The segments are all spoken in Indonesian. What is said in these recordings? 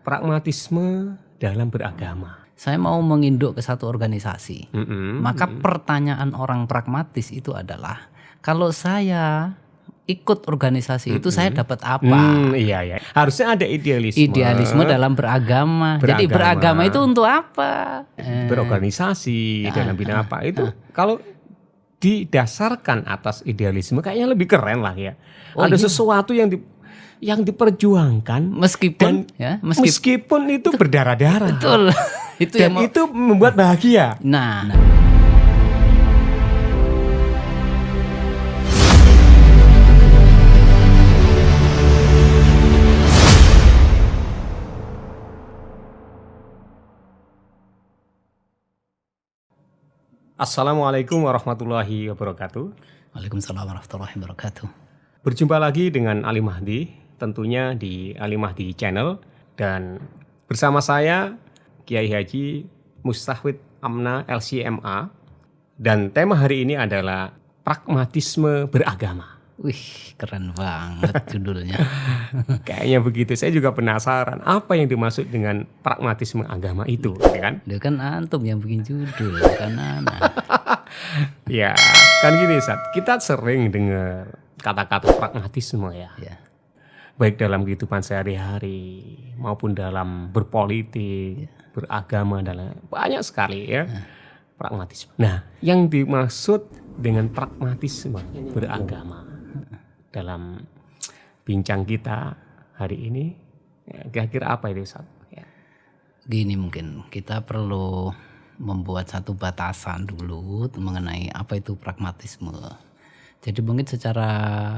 Pragmatisme dalam beragama. Saya mau menginduk ke satu organisasi. Maka pertanyaan orang pragmatis itu adalah, kalau saya ikut organisasi itu saya dapat apa? Iya. Harusnya ada idealisme. Idealisme dalam beragama. Jadi beragama itu untuk apa? Berorganisasi dalam bidang apa itu? Kalau didasarkan atas idealisme kayaknya lebih keren lah ya. Ada sesuatu yang diperjuangkan meskipun itu berdarah-darah. Betul. Itu membuat bahagia. Nah. Assalamualaikum warahmatullahi wabarakatuh. Waalaikumsalam warahmatullahi wabarakatuh. Berjumpa lagi dengan Ali Mahdi, tentunya di Ali Mahdi Channel, dan bersama saya Kiai Haji Mustahwid Amna LCMA, dan tema hari ini adalah pragmatisme beragama. Wih, keren banget judulnya. Kayaknya begitu. Saya juga penasaran apa yang dimaksud dengan pragmatisme agama itu, ya kan? Dia kan antum yang bikin judul, kan anak. Ya, kan gini, Sat. Kita sering dengar kata-kata pragmatisme ya. Baik dalam kehidupan sehari-hari maupun dalam berpolitik, beragama, dan banyak sekali ya. Pragmatisme. Nah, yang dimaksud dengan pragmatisme beragama dalam bincang kita hari ini, kira-kira apa itu, Sat? Gini, mungkin kita perlu membuat satu batasan dulu mengenai apa itu pragmatisme. Jadi mungkin secara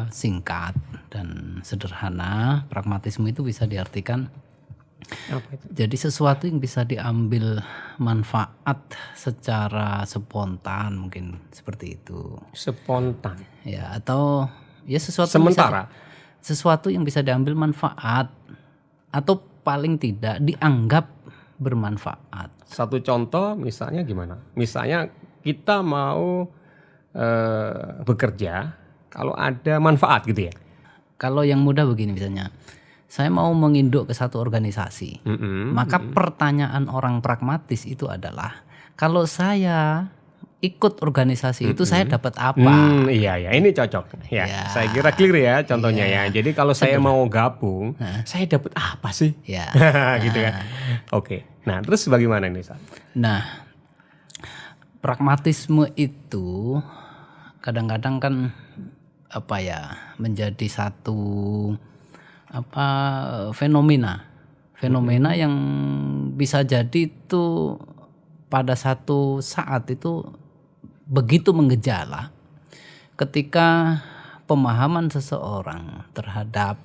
singkat dan sederhana, pragmatisme itu bisa diartikan jadi sesuatu yang bisa diambil manfaat secara spontan, mungkin seperti itu. Spontan. Ya, atau ya sesuatu sementara. Sesuatu yang bisa diambil manfaat atau paling tidak dianggap bermanfaat. Satu contoh misalnya gimana? Misalnya kita mau bekerja kalau ada manfaat gitu ya. Kalau yang mudah begini misalnya, saya mau menginduk ke satu organisasi. Maka pertanyaan orang pragmatis itu adalah, kalau saya ikut organisasi itu saya dapat apa? Iya, ini cocok. Ya. Saya kira clear ya contohnya ya. Jadi kalau saya mau gabung, saya dapat apa sih? Ya. Gitu kan. Oke. Nah, terus bagaimana nih, Sat? Nah, pragmatisme itu kadang-kadang kan menjadi satu fenomena yang bisa jadi itu pada satu saat itu begitu mengejala ketika pemahaman seseorang terhadap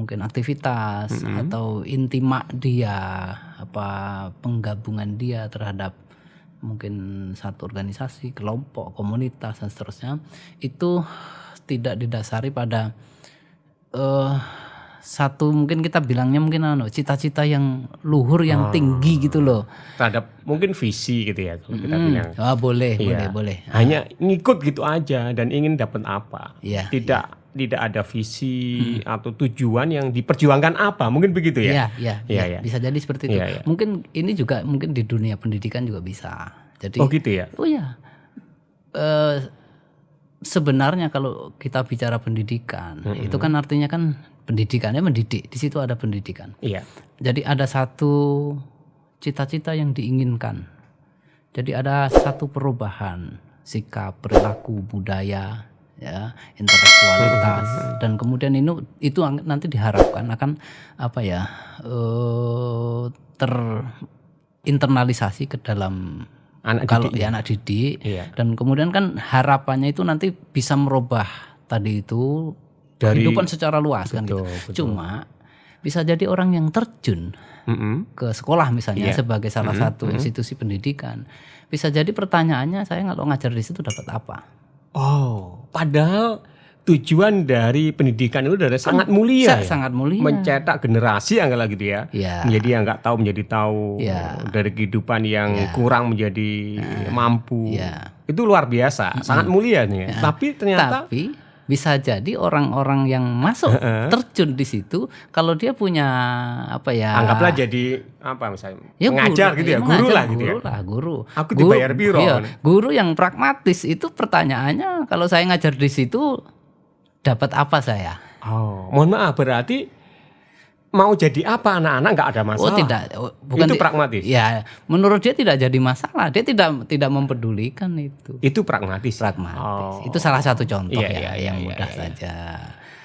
mungkin aktivitas atau intima dia, penggabungan dia terhadap mungkin satu organisasi, kelompok, komunitas dan seterusnya, itu tidak didasari pada satu, mungkin kita bilangnya mungkin cita-cita yang luhur, yang tinggi gitu loh. Terhadap mungkin visi gitu ya kalau kita bilang. Boleh. Hanya ngikut gitu aja dan ingin dapat apa. Tidak ada visi atau tujuan yang diperjuangkan apa, mungkin begitu ya. Iya. Bisa jadi seperti itu. Mungkin ini juga mungkin di dunia pendidikan juga bisa. Jadi gitu ya. Sebenarnya kalau kita bicara pendidikan, itu kan artinya kan pendidikannya mendidik. Di situ ada pendidikan. Iya. Jadi ada satu cita-cita yang diinginkan. Jadi ada satu perubahan sikap, perilaku, budaya, ya, intelektualitas, dan kemudian itu nanti diharapkan akan terinternalisasi ke dalam anak didik. Dan kemudian kan harapannya itu nanti bisa merubah tadi itu kehidupan secara luas. Betul. Cuma bisa jadi orang yang terjun ke sekolah misalnya sebagai salah satu institusi pendidikan, bisa jadi pertanyaannya, saya kalau ngajar di situ dapat apa? Padahal tujuan dari pendidikan itu adalah sangat mulia. Sangat mulia. Mencetak generasi yang gitu ya. Menjadi yang nggak tahu menjadi tahu. Dari kehidupan yang kurang menjadi mampu. Itu luar biasa, sangat mulia nih. Tapi ternyata bisa jadi orang-orang yang masuk terjun di situ kalau dia punya apa ya? Anggaplah jadi apa misalnya? Mengajar gitu ya, guru lah gitu ya. Guru. Aku dibayar biro. Iya, guru yang pragmatis itu pertanyaannya kalau saya ngajar di situ dapat apa saya? Oh, mohon maaf berarti mau jadi apa anak-anak nggak ada masalah. Oh tidak, bukan itu pragmatis. Ya, menurut dia tidak jadi masalah. Dia tidak mempedulikan itu. Itu pragmatis. Pragmatis. Itu salah satu contoh yang mudah saja.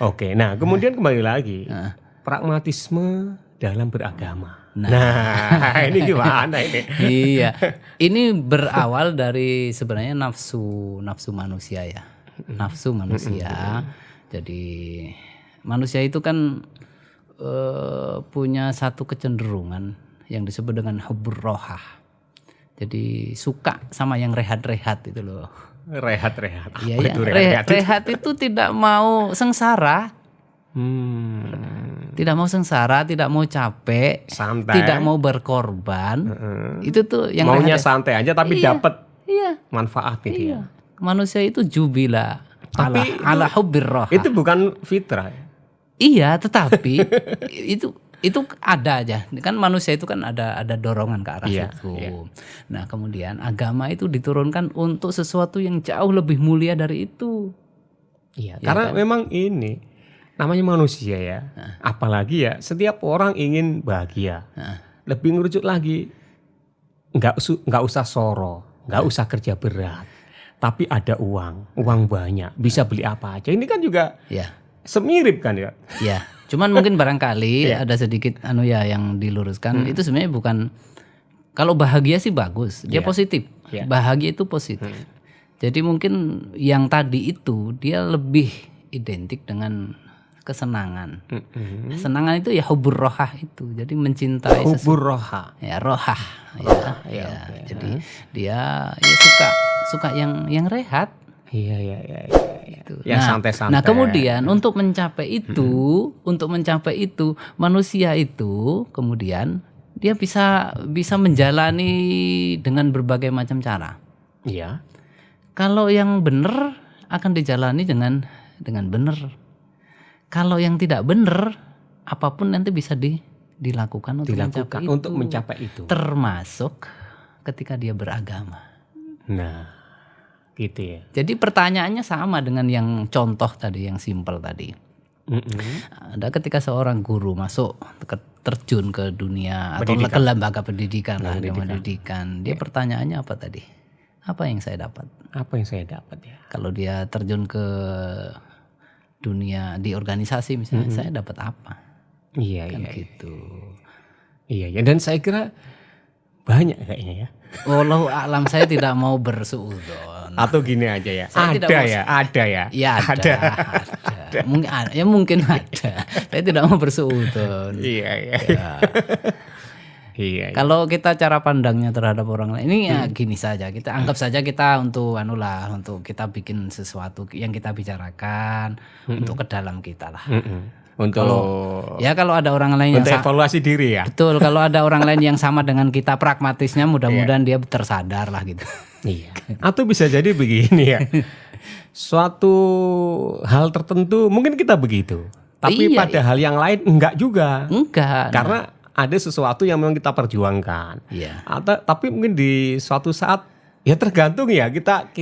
Oke, nah kemudian kembali lagi pragmatisme dalam beragama. Nah ini gimana ini? Iya, ini berawal dari sebenarnya nafsu manusia ya, nafsu manusia. Jadi manusia itu kan punya satu kecenderungan yang disebut dengan hubbur rohah. Jadi suka sama yang rehat-rehat itu loh. Rehat-rehat. Iya, itu rehat itu tidak mau sengsara. Tidak mau sengsara, tidak mau capek, santai. Tidak mau berkorban. Itu tuh yang maunya santai aja tapi dapat manfaat gitu ya. Manusia itu jubila. Tapi ala hubbir rohah. Itu bukan fitrah. Iya, tetapi itu ada aja. Kan manusia itu kan ada dorongan ke arah situ. Iya. Nah, kemudian agama itu diturunkan untuk sesuatu yang jauh lebih mulia dari itu. Iya, karena memang ini namanya manusia ya. Apalagi ya setiap orang ingin bahagia. Lebih ngerucut lagi nggak usah soro, nggak usah kerja berat. Tapi ada uang banyak, bisa beli apa aja. Ini kan juga semirip kan ya? Ya, cuman mungkin barangkali ada sedikit yang diluruskan. Itu sebenarnya bukan, kalau bahagia sih bagus, dia positif. Bahagia itu positif. Jadi mungkin yang tadi itu dia lebih identik dengan kesenangan. Senangan itu ya hubbur rohah itu. Jadi mencintai hubbur rohah. Ya, rohah. Jadi dia suka yang rehat. Iya. Itu. Yang santai-santai. Nah, kemudian untuk mencapai itu, manusia itu kemudian dia bisa menjalani dengan berbagai macam cara. Iya. Kalau yang benar akan dijalani dengan benar. Kalau yang tidak benar, apapun nanti bisa dilakukan untuk mencapai itu. Termasuk ketika dia beragama. Nah. Gitu ya. Jadi pertanyaannya sama dengan yang contoh tadi, yang simpel tadi. Ada ketika seorang guru masuk terjun ke dunia pendidikan. Atau ke lembaga pendidikan, dia pertanyaannya apa tadi? Apa yang saya dapat? Apa yang saya dapat ya? Kalau dia terjun ke dunia di organisasi misalnya, saya dapat apa? Iya. Gitu. Iya. Dan saya kira banyak kayaknya ya. Wallahu a'lam, saya tidak mau bersuudzon. Atau gini aja ya. Ada ya. Ya ada. Mungkin ada. Saya tidak mau bersuudzon. Iya. Iya. Kalau kita cara pandangnya terhadap orang lain ini ya gini saja. Kita anggap saja kita untuk kita bikin sesuatu yang kita bicarakan untuk ke dalam kita lah. Kalau ada orang lain untuk evaluasi diri ya. Betul, kalau ada orang lain yang sama dengan kita pragmatisnya, mudah-mudahan dia tersadar lah gitu. Iya. Atau bisa jadi begini ya. Suatu hal tertentu mungkin kita begitu. Tapi pada hal yang lain enggak juga. Enggak. Karena ada sesuatu yang memang kita perjuangkan. Iya. Tapi mungkin di suatu saat ya tergantung ya kita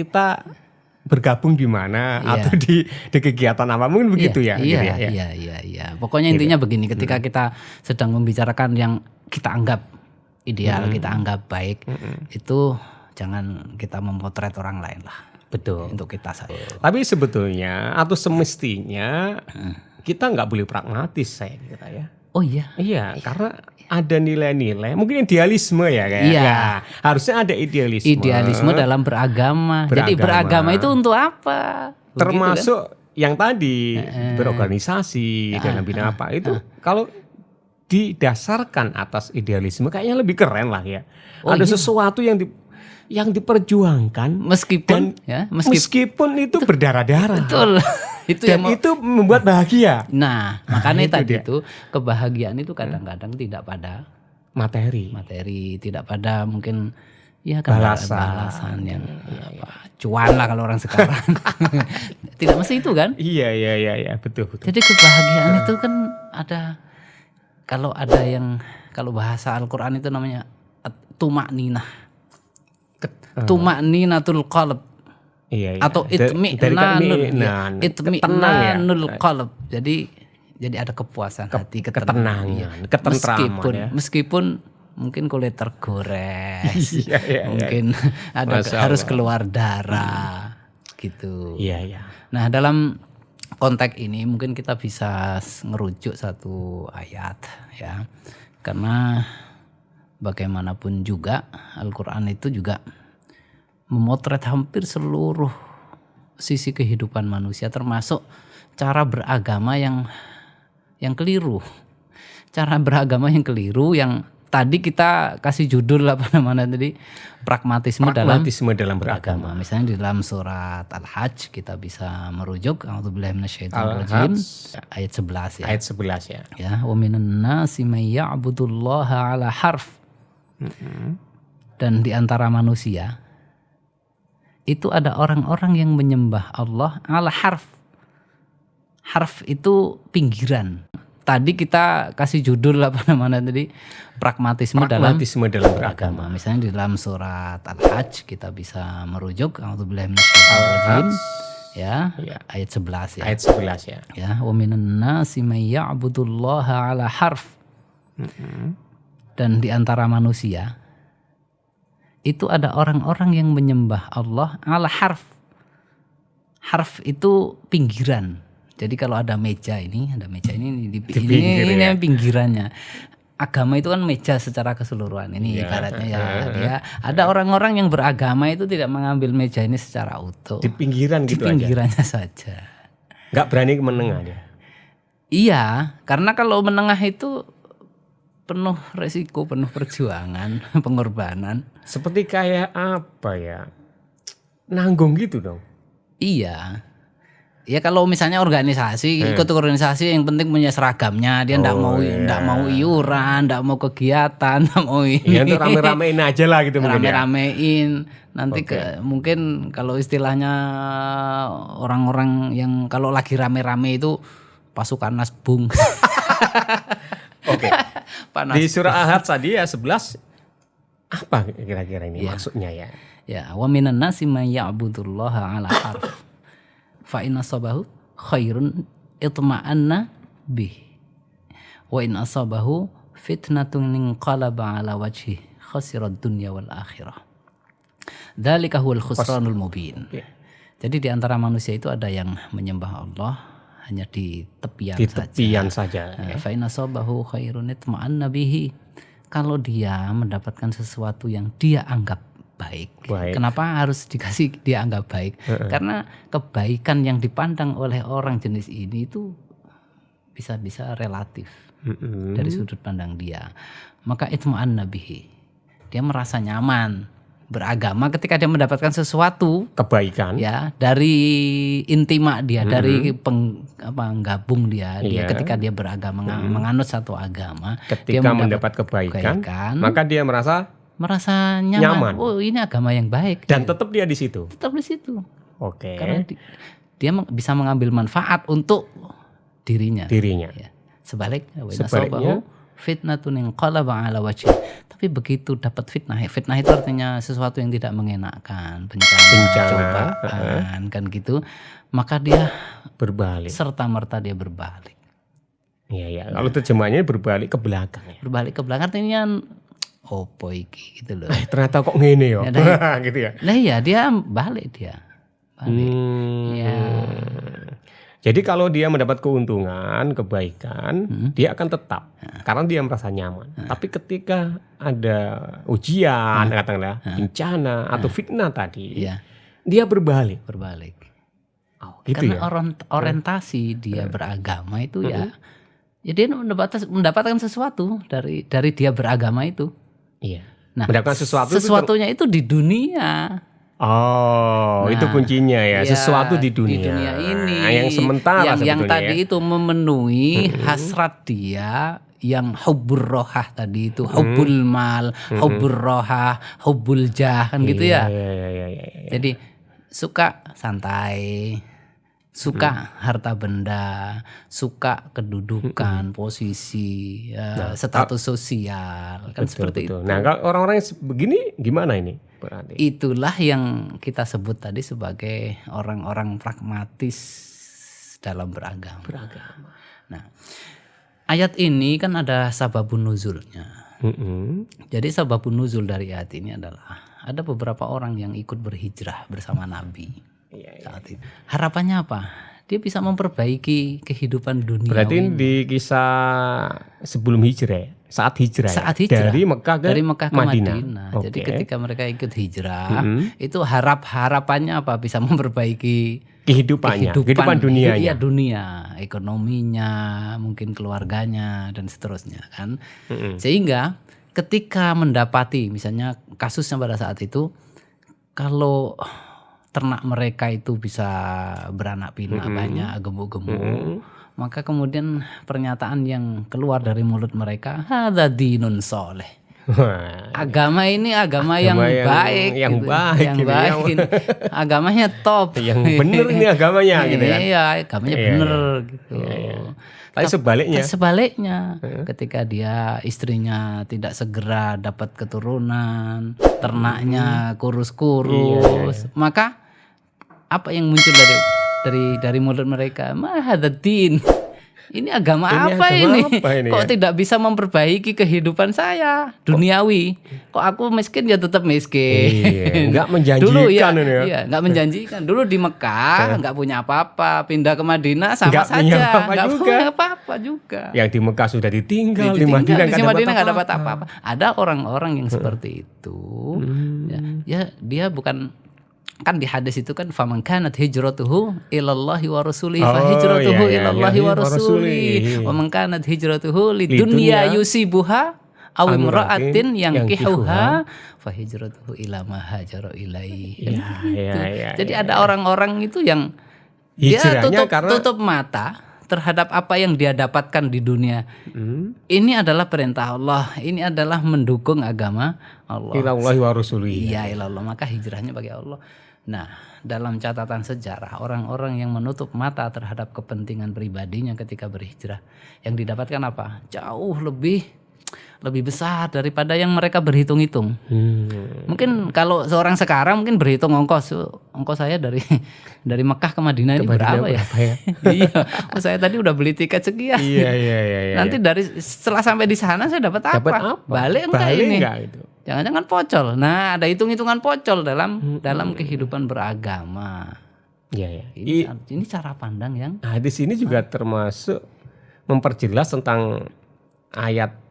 bergabung di mana atau di kegiatan apa mungkin begitu ya. Iya. Pokoknya intinya begini, ketika kita sedang membicarakan yang kita anggap ideal, kita anggap baik, itu jangan kita memotret orang lain lah. Betul. Untuk kita saja. Tapi sebetulnya atau semestinya kita nggak boleh pragmatis saya kira ya. Oh iya. Iya, karena ada nilai-nilai, mungkin idealisme ya kayak. Iya. Ya, harusnya ada idealisme. Idealisme dalam beragama. Jadi beragama itu untuk apa? Begitu, termasuk kan? Yang tadi berorganisasi dalam bidang apa itu kalau didasarkan atas idealisme kayaknya lebih keren lah ya. Ada sesuatu yang diperjuangkan meskipun itu berdarah-darah. Betul. Itu membuat bahagia. Nah, makanya tadi itu kebahagiaan itu kadang-kadang tidak pada materi, tidak pada mungkin balasan yang cuan lah kalau orang sekarang. Tidak mesti itu kan? Iya, betul. Jadi kebahagiaan itu kan ada, kalau bahasa Al-Qur'an itu namanya tumakninah. Tumakninatul qalb. Iya. Atau itmi'nanul qalb. Jadi ada kepuasan hati, ketenangan, ketentraman. Meskipun mungkin kulit tergores, mungkin harus keluar darah, gitu. Iya. Nah, dalam konteks ini mungkin kita bisa ngerujuk satu ayat, ya, karena bagaimanapun juga Al-Quran itu juga memotret hampir seluruh sisi kehidupan manusia, termasuk cara beragama yang keliru. Cara beragama yang keliru yang tadi kita kasih judul pragmatisme dalam beragama. Misalnya di dalam surat Al-Hajj kita bisa merujuk a'udzubillahi minasyaitonirrajim ayat 11 ya. Ayat 11 ya. Ya, wa minan nasi may ya'budullaha 'ala harf. Dan di antara manusia itu ada orang-orang yang menyembah Allah 'ala harf. Harf itu pinggiran. Tadi kita kasih judul pragmatisme dalam beragama. Misalnya di dalam surat Al-Hajj kita bisa merujuk a'udzubillahi minasyaitonirrajim ya, ayat 11 ya. Ayat 11 ya. Ya, wa minan nasi may ya'budullaha 'ala harf. Dan di antara manusia itu ada orang-orang yang menyembah Allah 'ala harf. Harf itu pinggiran. Jadi kalau ada meja ini ini pinggirannya. Agama itu kan meja secara keseluruhan. Ini ibaratnya dia ada orang-orang yang beragama itu tidak mengambil meja ini secara utuh. Di pinggiran gitu aja. Di pinggirannya saja. Enggak berani menengah dia. Iya, karena kalau menengah itu penuh resiko, penuh perjuangan, pengorbanan. Seperti kayak apa ya? Nanggung gitu dong. Iya. Ya kalau misalnya organisasi, ikut organisasi yang penting punya seragamnya, dia enggak mau iuran, enggak mau kegiatan, enggak mau ini. Ya untuk rame-ramein aja lah gitu mungkin. Rame-ramein. Nanti mungkin kalau istilahnya orang-orang yang kalau lagi rame-rame itu pasukan nasbung. Oke. Di surah Al-Hajj tadi ya 11 apa kira-kira ini maksudnya ya? Ya, wa minan nasi may ya'budullaha 'ala harf. Fa inna asabahu khairun itma'anna bih wa in asabahu fitnatun inqalaba ala wajhi khasirad dunya wal akhirah. Dzalika huwal khusranul mubin. Jadi di antara manusia itu ada yang menyembah Allah hanya di tepian saja. Fa inna asabahu khairun itma'anna bihi. Kalau dia mendapatkan sesuatu yang dia anggap baik. Kenapa harus dikasih dia anggap baik? Karena kebaikan yang dipandang oleh orang jenis ini itu bisa relatif dari sudut pandang dia. Maka itma'anna bihi. Dia merasa nyaman beragama ketika dia mendapatkan sesuatu kebaikan ya dari intima dia, dari gabung dia ketika dia beragama, menganut satu agama, ketika dia mendapat kebaikan, maka dia merasa nyaman. Oh, ini agama yang baik. Dan tetap dia di situ. Oke. Karena dia bisa mengambil manfaat untuk dirinya. Ya. Sebaliknya fitnatun inqalaba ala wajhi. Tapi begitu dapat fitnah itu artinya sesuatu yang tidak mengenakkan, bencana, cobaan, kan gitu. Maka dia berbalik. Serta-merta dia berbalik. Iya. Kalau terjemahannya berbalik ke belakang ya. Berbalik ke belakang artinya opo iki gitu loh. Ternyata kok ngene ya. Gitu ya. Nah iya, dia balik. Ya. Jadi kalau dia mendapat keuntungan, kebaikan, dia akan tetap karena dia merasa nyaman. Tapi ketika ada ujian, katakanlah bencana atau fitnah tadi, dia berbalik. Oh, gitu karena orientasi dia beragama itu ya dia mendapatkan sesuatu dari dia beragama itu. Iya. Nah, mendapatkan sesuatunya itu di dunia. Oh, itu kuncinya ya, sesuatu di dunia. Di dunia ini. Yang sementara yang tadi itu memenuhi hasrat dia, yang hubbur rohah tadi itu, hubbul mal, hubbur rohah, hubbul jah kan gitu ya. Iya. Jadi suka santai, suka harta benda, suka kedudukan, posisi, status sosial, kan seperti itu. Nah, kalau orang-orang yang begini gimana ini berarti? Itulah yang kita sebut tadi sebagai orang-orang pragmatis dalam beragama. Nah, ayat ini kan ada sababun nuzulnya. Jadi sababun nuzul dari ayat ini adalah ada beberapa orang yang ikut berhijrah bersama Nabi. Saat itu. Harapannya apa? Dia bisa memperbaiki kehidupan dunia. Berarti di kisah sebelum hijrah, saat hijrah, hijrah dari Mekah ke Madinah. Okay. Jadi ketika mereka ikut hijrah, itu harapannya apa? Bisa memperbaiki kehidupan dunianya. Iya, dunia, ekonominya, mungkin keluarganya dan seterusnya kan. Sehingga ketika mendapati misalnya kasusnya pada saat itu, kalau ternak mereka itu bisa beranak pinak banyak, gemuk-gemuk, maka kemudian pernyataan yang keluar dari mulut mereka, hadza dinun sholeh. Agama ini agama yang baik, yang baik, agamanya top, yang bener ini agamanya gitu kan. Iya, agamanya bener gitu. Tapi sebaliknya, ketika dia istrinya tidak segera dapat keturunan, ternaknya kurus-kurus, maka apa yang muncul dari mulut mereka? Mahadatin. Ini agama apa ini? Kok tidak bisa memperbaiki kehidupan saya duniawi? Kok aku miskin ya tetap miskin. Enggak menjanjikan. Dulu iya, enggak menjanjikan. Dulu di Mekah enggak punya apa-apa, pindah ke Madinah sama saja, enggak punya apa-apa juga. Yang di Mekah sudah ditinggal, di Madinah enggak dapat apa-apa. Ada orang-orang yang seperti itu. Ya, dia bukan, kan di hadis itu kan faman kanat hijratuhu ilallahi wa rasulihi fa hijratuhu ilallahi wa rasulihi wa man kanat hijratuhu lidunya yusibuha aw imra'atin yankihuha fa hijratuhu ila ma hajara ilaihi. Jadi ada orang-orang itu yang dia tutup mata terhadap apa yang dia dapatkan di dunia. Ini adalah perintah Allah, ini adalah mendukung agama Allah. Ilallahi wa rasulihi. Iya, ilallah, maka hijrahnya bagi Allah. Nah, dalam catatan sejarah, orang-orang yang menutup mata terhadap kepentingan pribadinya ketika berhijrah, yang didapatkan apa? Jauh lebih besar daripada yang mereka berhitung-hitung. Mungkin kalau seorang sekarang mungkin berhitung ongkos saya dari Mekah ke Madinah ini berapa ya? Iya, saya tadi udah beli tiket sekian. Iya. Nanti setelah sampai di sana saya dapat apa? Balik enggak ini? Gitu. Jangan-jangan pocol. Nah, ada hitung-hitungan pocol dalam kehidupan beragama. Iya. Ini cara pandang yang. Nah, di sini juga termasuk memperjelas tentang ayat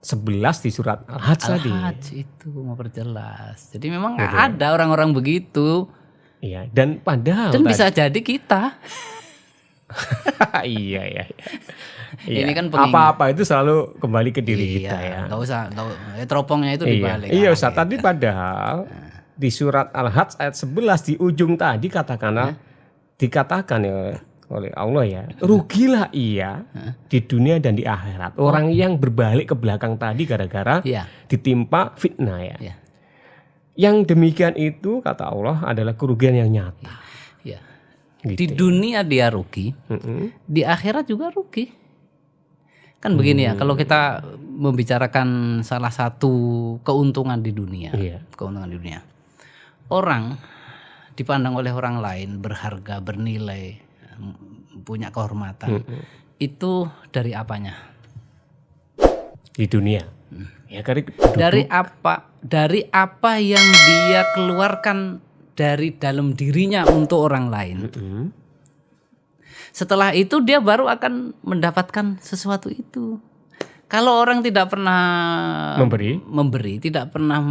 11 di surat Al-Hajj tadi. Al-Hajj itu memperjelas. Jadi memang ada orang-orang begitu. Iya, dan padahal bisa jadi kita. Iya. Ini kan apa-apa itu selalu kembali ke diri kita ya. Enggak usah teropongnya itu dibalik. Iya, Ustaz, tadi padahal di surat Al-Hajj ayat 11 di ujung tadi dikatakan ya oleh Allah ya, rugilah ia di dunia dan di akhirat. Orang yang berbalik ke belakang tadi gara-gara ditimpa fitnah ya. Yang demikian itu kata Allah adalah kerugian yang nyata. Gitu. Di dunia dia rugi, di akhirat juga rugi. Kan begini ya, kalau kita membicarakan salah satu keuntungan di dunia, orang dipandang oleh orang lain berharga, bernilai, punya kehormatan. Itu dari apanya? Di dunia. Ya, dari apa yang dia keluarkan dari dalam dirinya untuk orang lain. Setelah itu dia baru akan mendapatkan sesuatu itu. Kalau orang tidak pernah memberi, tidak pernah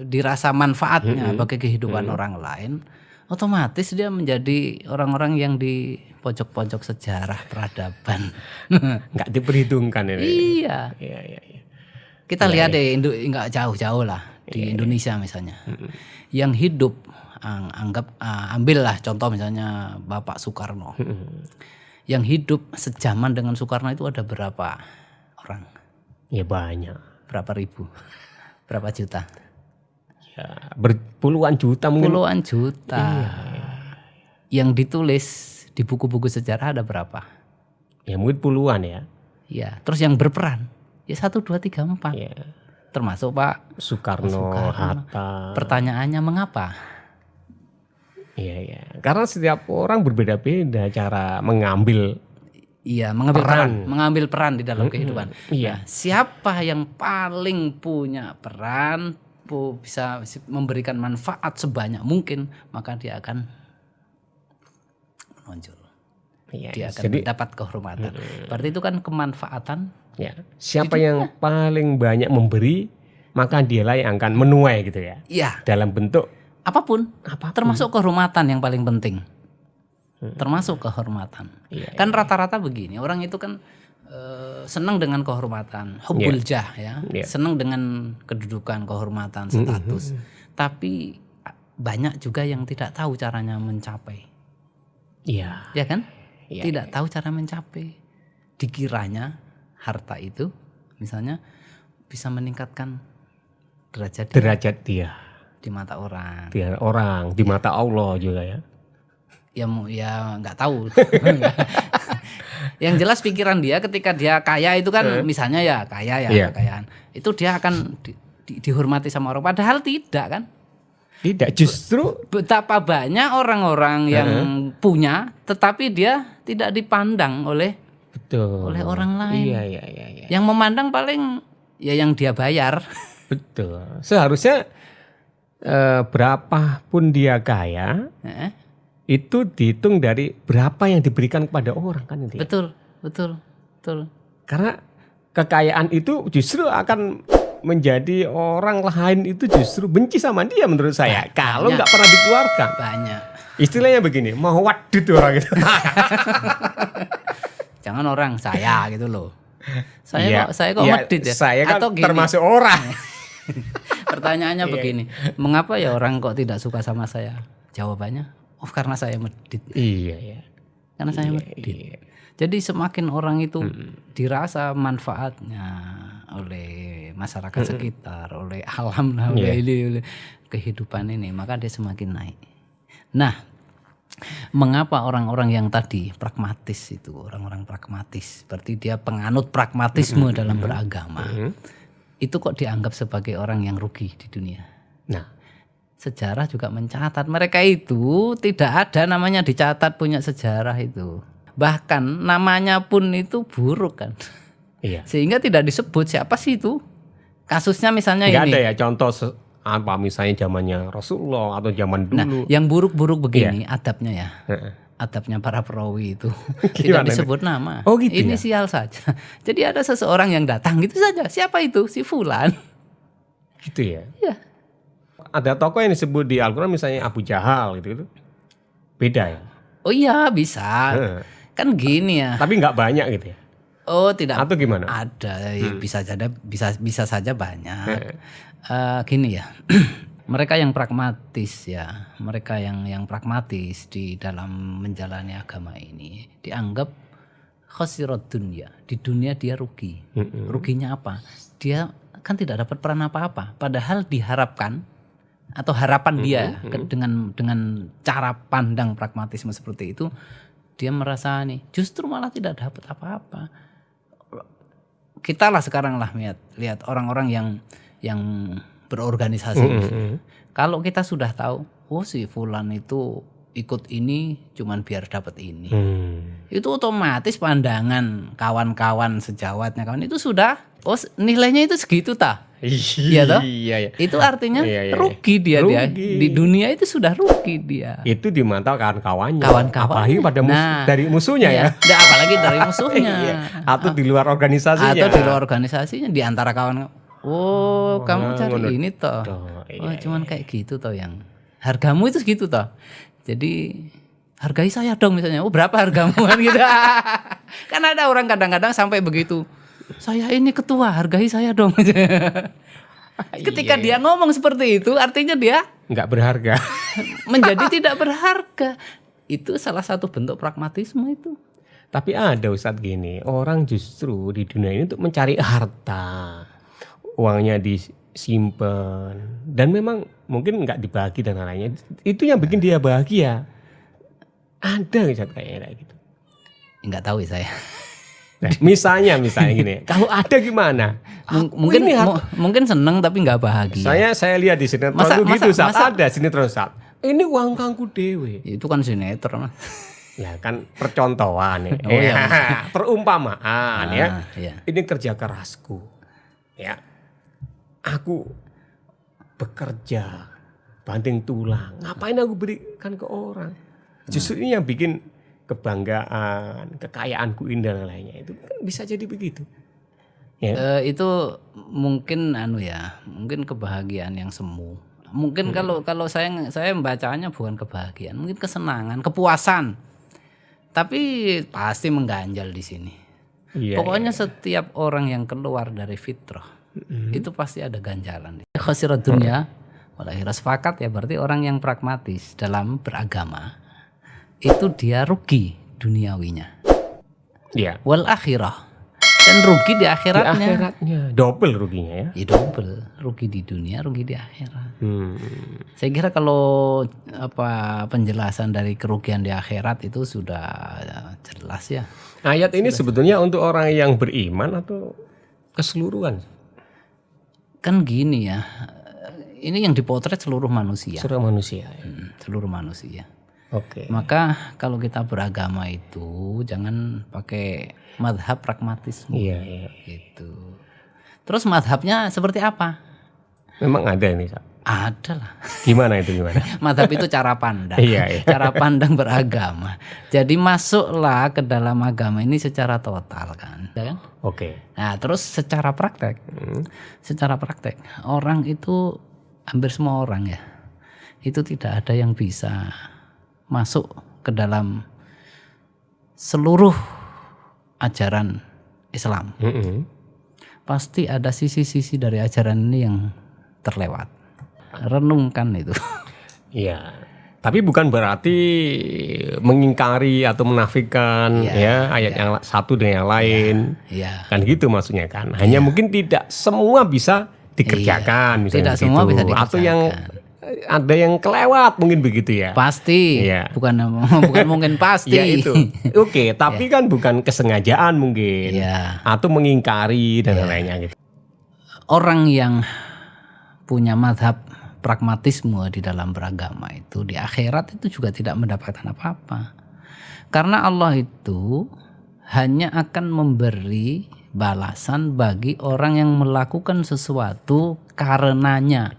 dirasa manfaatnya bagi kehidupan orang lain, otomatis dia menjadi orang-orang yang di pojok-pojok sejarah peradaban. Nggak diperhitungkan ini. Iya. Kita lihat deh, nggak jauh-jauh lah di Indonesia misalnya, yang hidup ambillah contoh misalnya Bapak Soekarno, yang hidup sejaman dengan Soekarno itu ada berapa orang? Ya banyak. Berapa ribu? Berapa juta? Ya, puluhan juta mungkin. Puluhan juta. yang ditulis di buku-buku sejarah ada berapa? Ya mungkin puluhan ya. Ya, terus yang berperan ya 1, 2, 3, 4. Ya. Termasuk Pak Soekarno, Hatta. Pertanyaannya mengapa? Iya. Karena setiap orang berbeda-beda cara mengambil mengambil peran di dalam kehidupan. Iya. Nah, siapa yang paling punya peran, bisa memberikan manfaat sebanyak mungkin, maka dia akan menonjol. Iya, dia akan mendapat kehormatan. Berarti itu kan kemanfaatan. Ya. Siapa yang paling banyak memberi, maka dialah yang akan menuai gitu ya. Iya. Dalam bentuk apapun. Termasuk kehormatan yang paling penting. Termasuk kehormatan. Iya, kan rata-rata begini, orang itu kan senang dengan kehormatan, hubbul jah ya. Senang dengan kedudukan, kehormatan, status. Tapi banyak juga yang tidak tahu caranya mencapai. Iya. Ya kan? Iya, tidak tahu cara mencapai. Dikiranya harta itu misalnya bisa meningkatkan derajat dia di mata orang. Di mata Allah juga ya. Ya nggak tahu. Yang jelas pikiran dia ketika dia kaya itu kan misalnya ya kaya ya, kekayaan. Itu dia akan dihormati sama orang, padahal tidak kan? Tidak, justru betapa banyak orang-orang yang punya tetapi dia tidak dipandang oleh orang lain. Iya. Yang memandang paling ya yang dia bayar. Betul. Seharusnya berapapun dia kaya, itu dihitung dari berapa yang diberikan kepada orang kan itu. Betul. Karena kekayaan itu justru akan menjadi orang lain itu justru benci sama dia menurut saya. Kalau nggak pernah dikeluarkan. Banyak. Istilahnya begini, mau wadid orang itu. Jangan orang saya gitu loh. Saya kok medit ya. Saya kan atau gini, termasuk orang. Pertanyaannya begini, mengapa ya orang kok tidak suka sama saya? Jawabannya, karena saya medit. Iya. Karena saya medit. Iya. Jadi semakin orang itu dirasa manfaatnya oleh masyarakat sekitar, oleh alam, oleh kehidupan ini, maka dia semakin naik. Nah, mengapa orang-orang yang tadi pragmatis itu, orang-orang pragmatis, berarti dia penganut pragmatisme dalam beragama, itu kok dianggap sebagai orang yang rugi di dunia? Nah, sejarah juga mencatat mereka itu tidak ada namanya dicatat punya sejarah itu. Bahkan namanya pun itu buruk kan. Iya. Sehingga tidak disebut siapa sih itu. Kasusnya misalnya nggak ini. ada ya contoh apa misalnya zamannya Rasulullah atau zaman dulu. Nah, yang buruk-buruk begini adabnya ya. Adabnya para perawi itu tidak disebut nama. Oh gitu. Inisial saja. Jadi ada seseorang yang datang gitu saja. Siapa itu? Si fulan. Gitu ya. Iya. Ada tokoh yang disebut di Al-Qur'an misalnya Abu Jahal gitu. Beda ya. Oh iya bisa. Kan gini ya. Tapi nggak banyak gitu ya. Oh tidak. Atau gimana? Ada, bisa saja banyak. Gini ya, mereka yang pragmatis ya, mereka yang pragmatis di dalam menjalani agama ini dianggap khosirat dunia. Di dunia dia rugi. Ruginya apa? Dia kan tidak dapat peran apa-apa. Padahal diharapkan atau harapan dia dengan cara pandang pragmatisme seperti itu, dia merasa nih justru malah tidak dapat apa-apa. Kita lah sekarang lah lihat orang-orang yang berorganisasi. Kalau kita sudah tahu, si fulan itu ikut ini cuman biar dapat ini. Itu otomatis pandangan kawan-kawan sejawatnya kawan itu sudah nilainya itu segitu tah. Iya toh? Iya. Itu artinya rugi dia. Di dunia itu sudah rugi dia. Itu di mata kawan-kawannya. Apalagi pada dari musuhnya ya. Apalagi dari musuhnya. Atau di luar organisasinya. Atau di luar organisasinya di antara kawan. Kamu cari ini toh. Cuman kayak gitu toh yang hargamu itu segitu toh. Jadi hargai saya dong misalnya. Berapa hargamu kan gitu. Kan ada orang kadang-kadang sampai begitu. Saya ini ketua, hargai saya dong. Ketika dia ngomong seperti itu, artinya dia nggak berharga. Menjadi tidak berharga. Itu salah satu bentuk pragmatisme itu. Tapi ada Ustadz gini, orang justru di dunia ini untuk mencari harta. Uangnya disimpan. Dan memang mungkin nggak dibagi dan lainnya. Itu yang bikin dia bahagia. Ada nggak kayaknya kayak gitu? Nggak tahu ya saya. Nah, misalnya gini, kalau ada gimana? Mungkin seneng tapi nggak bahagia. Saya lihat di sinetron gitu saat ada sinetron saat ini uang kangku dewe. Itu kan sinetron. Ya kan percontohan ya. Perumpamaan ya. Ini kerja kerasku. Ya. Aku bekerja banting tulang. Ngapain aku berikan ke orang? Justru ini yang bikin kebanggaan, kekayaanku indah dan lainnya. Itu kan bisa jadi begitu. Ya. Itu mungkin mungkin kebahagiaan yang semu. Mungkin kalau saya membacanya bukan kebahagiaan, mungkin kesenangan, kepuasan. Tapi pasti mengganjal di sini. Pokoknya setiap orang yang keluar dari fitrah itu pasti ada ganjalan. Khasirat dunya wal akhirah, sepakat ya, berarti orang yang pragmatis dalam beragama itu dia rugi duniawinya. Iya. Wal akhirah, dan rugi di akhiratnya. Double ruginya ya. Ya double, rugi di dunia, rugi di akhirat. Saya kira kalau penjelasan dari kerugian di akhirat itu sudah jelas ya. Ayat ini sebetulnya untuk orang yang beriman atau keseluruhan? Kan gini ya, ini yang dipotret seluruh manusia. Seluruh manusia. Ya. Seluruh manusia. Oke. Maka kalau kita beragama itu jangan pakai madhab pragmatisme. Iya. Gitu. Terus madhabnya seperti apa? Memang ada ini. Ada lah. Gimana itu gimana? Madhab itu cara pandang. Iya. Cara pandang beragama. Jadi masuklah ke dalam agama ini secara total kan. Oke. Nah terus secara praktek. Secara praktek. Orang itu hampir semua orang ya. Itu tidak ada yang bisa masuk ke dalam seluruh ajaran Islam. Pasti ada sisi-sisi dari ajaran ini yang terlewat. Renungkan itu. Iya. Tapi bukan berarti mengingkari atau menafikan ayat yang satu dengan yang lain. Kan gitu maksudnya kan. Hanya mungkin tidak semua bisa dikerjakan misalnya. Tidak semua bisa dikerjakan. Atau yang ada yang kelewat mungkin begitu ya. Pasti. Bukan mungkin pasti. Ya itu. Oke, tapi kan bukan kesengajaan mungkin. Atau mengingkari dan lainnya gitu. Orang yang punya madhab pragmatisme di dalam beragama itu di akhirat itu juga tidak mendapatkan apa-apa. Karena Allah itu hanya akan memberi balasan bagi orang yang melakukan sesuatu karenanya.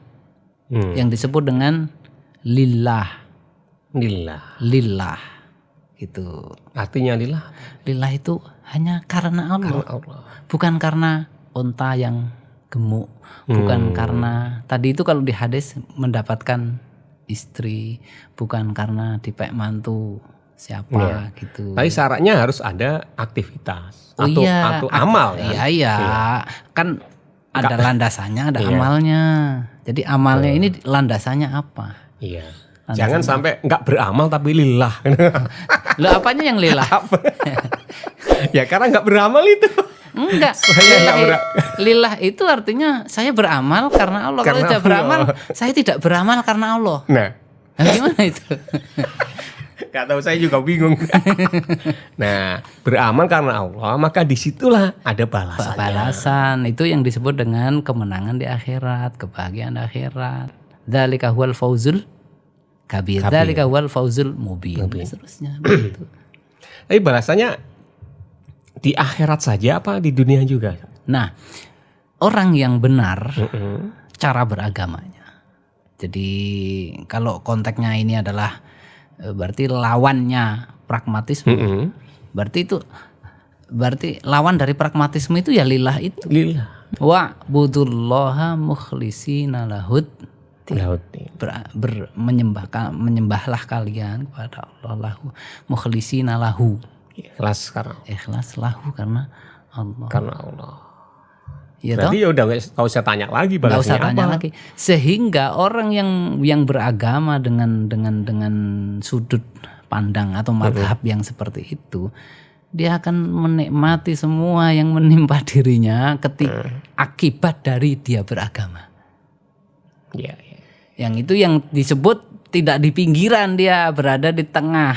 Yang disebut dengan lillah gitu. Artinya lillah itu hanya karena Allah. Bukan karena unta yang gemuk, bukan karena tadi itu kalau di hadis mendapatkan istri, bukan karena dipek mantu siapa gitu. Tapi syaratnya harus ada aktivitas atau amal kan? Iya. Kan ada landasannya, ada amalnya. Jadi amalnya ini landasannya apa? Iya. Jangan sampai nggak beramal tapi lillah. Lah apanya yang lillah? Ya karena nggak beramal itu. Enggak. Lillah itu artinya saya beramal karena Allah. Kalau tidak beramal, saya tidak beramal karena Allah. Nah gimana itu? Gak tahu, saya juga bingung. Nah, beramal karena Allah, maka disitulah ada balasannya. Balasan itu yang disebut dengan kemenangan di akhirat, kebahagiaan di akhirat. Dzalika huwal fauzul kabir. Dzalika huwal fauzul mubin. Seterusnya begitu. Tapi balasannya di akhirat saja apa di dunia juga? Nah, orang yang benar cara beragamanya. Jadi kalau konteksnya ini adalah berarti lawannya pragmatisme. Berarti lawan dari pragmatisme itu ya lillah itu. Lillah. Wa budullaha mukhlishina lahud. Menyembahlah kalian kepada Allah lahu mukhlishina lahu. Ikhlas lahu karena Allah. Karena Allah. Ya berarti ya udah nggak usah tanya lagi balasnya apa. Lagi. Sehingga orang yang beragama dengan sudut pandang atau madhab yang seperti itu, dia akan menikmati semua yang menimpa dirinya akibat dari dia beragama. Yang itu yang disebut tidak di pinggiran, dia berada di tengah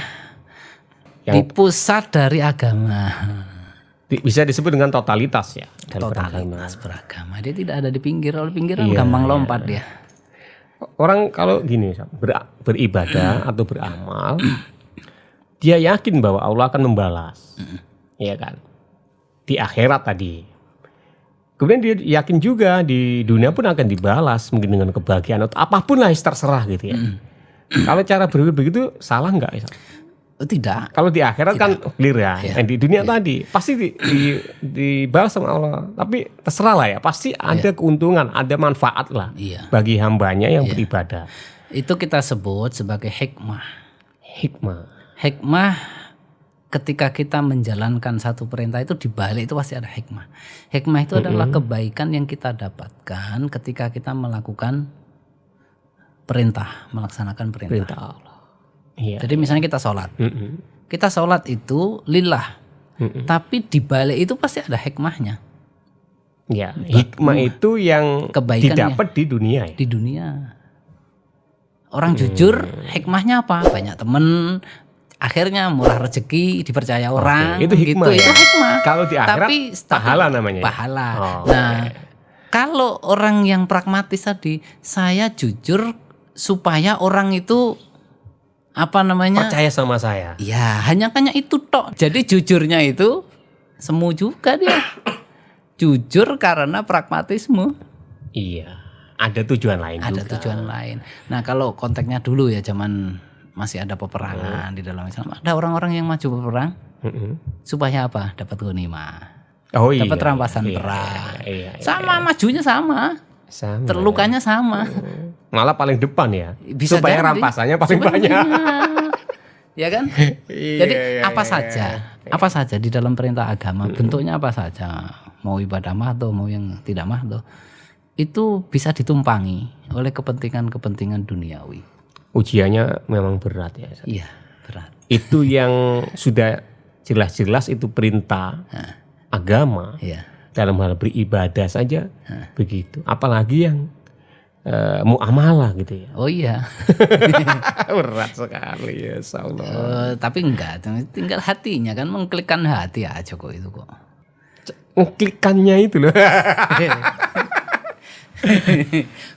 di pusat dari agama. Bisa disebut dengan totalitas ya. Totalitas beragama. Dia tidak ada di pinggir. Kalau pinggiran gampang lompat dia. Orang kalau gini beribadah atau beramal, dia yakin bahwa Allah akan membalas, ya kan? Di akhirat tadi. Kemudian dia yakin juga di dunia pun akan dibalas, mungkin dengan kebahagiaan atau apapun lah, terserah gitu ya. Kalau cara berpikir begitu salah nggak? Tidak. Kalau di akhirat kan clear ya. Di dunia tadi pasti dibalas sama Allah. Tapi terserah lah ya. Pasti ada keuntungan, ada manfaat lah bagi hambanya yang beribadah. Itu kita sebut sebagai hikmah. Hikmah ketika kita menjalankan satu perintah itu di balik itu pasti ada hikmah. Hikmah itu adalah kebaikan yang kita dapatkan ketika kita melakukan perintah, melaksanakan perintah Allah. Jadi misalnya kita sholat, kita sholat itu lillah, tapi di balik itu pasti ada hikmahnya. Ya, hikmah itu yang didapat di dunia. Di dunia, orang jujur, hikmahnya apa? Banyak temen, akhirnya murah rezeki, dipercaya orang. Itu hikmah. Itu hikmah. Kalau di akhirat pahala namanya. Pahala. Kalau orang yang pragmatis tadi, saya jujur supaya orang itu percaya sama saya. Ya, hanya itu tok. Jadi jujurnya itu semu juga dia. Jujur karena pragmatisme. Iya, ada tujuan lain juga. Ada tujuan lain. Nah, kalau konteksnya dulu ya zaman masih ada peperangan di dalam Islam. Ada orang-orang yang maju berperang supaya apa? Dapat ghanimah. Dapat rampasan perang. Majunya sama. Terlukanya sama. Malah paling depan ya. Bisa supaya rampasannya paling banyak. Ya kan? Jadi apa saja di dalam perintah agama, bentuknya apa saja, mau ibadah mahdoh, mau yang tidak mahdoh, itu bisa ditumpangi oleh kepentingan-kepentingan duniawi. Ujiannya memang berat ya. Iya, berat. Itu yang sudah jelas-jelas itu perintah agama. Dalam hal beribadah saja begitu. Apalagi yang muamalah gitu ya. Oh iya. Berat sekali ya, Allah. Tapi enggak, tinggal hatinya kan, mengklikkan hati aja kok itu kok. Mengklikkannya itu loh.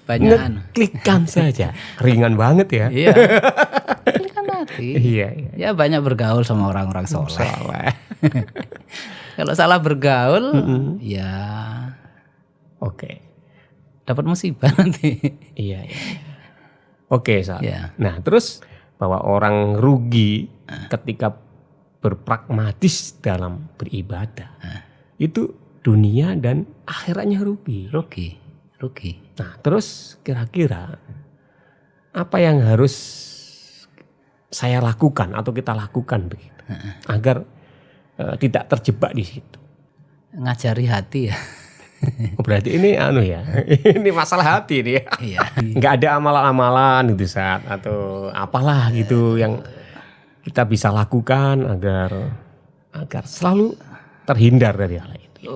Banyak klikkan saja. Ringan banget ya. Iya. Klikkan hati. Iya. Ya banyak bergaul sama orang-orang soleh. Kalau salah bergaul, ya oke. Dapat musibah nanti. Iya. Oke, Sal. Nah, terus bahwa orang rugi ketika berpragmatis dalam beribadah. Itu dunia dan akhiratnya rugi. Nah, terus kira-kira apa yang harus saya lakukan atau kita lakukan begitu agar tidak terjebak di situ? Ngajari hati ya. Berarti ini ini masalah hati nih. Iya. Nggak ada amalan-amalan gitu saat atau apalah gitu yang kita bisa lakukan agar selalu terhindar dari hal itu.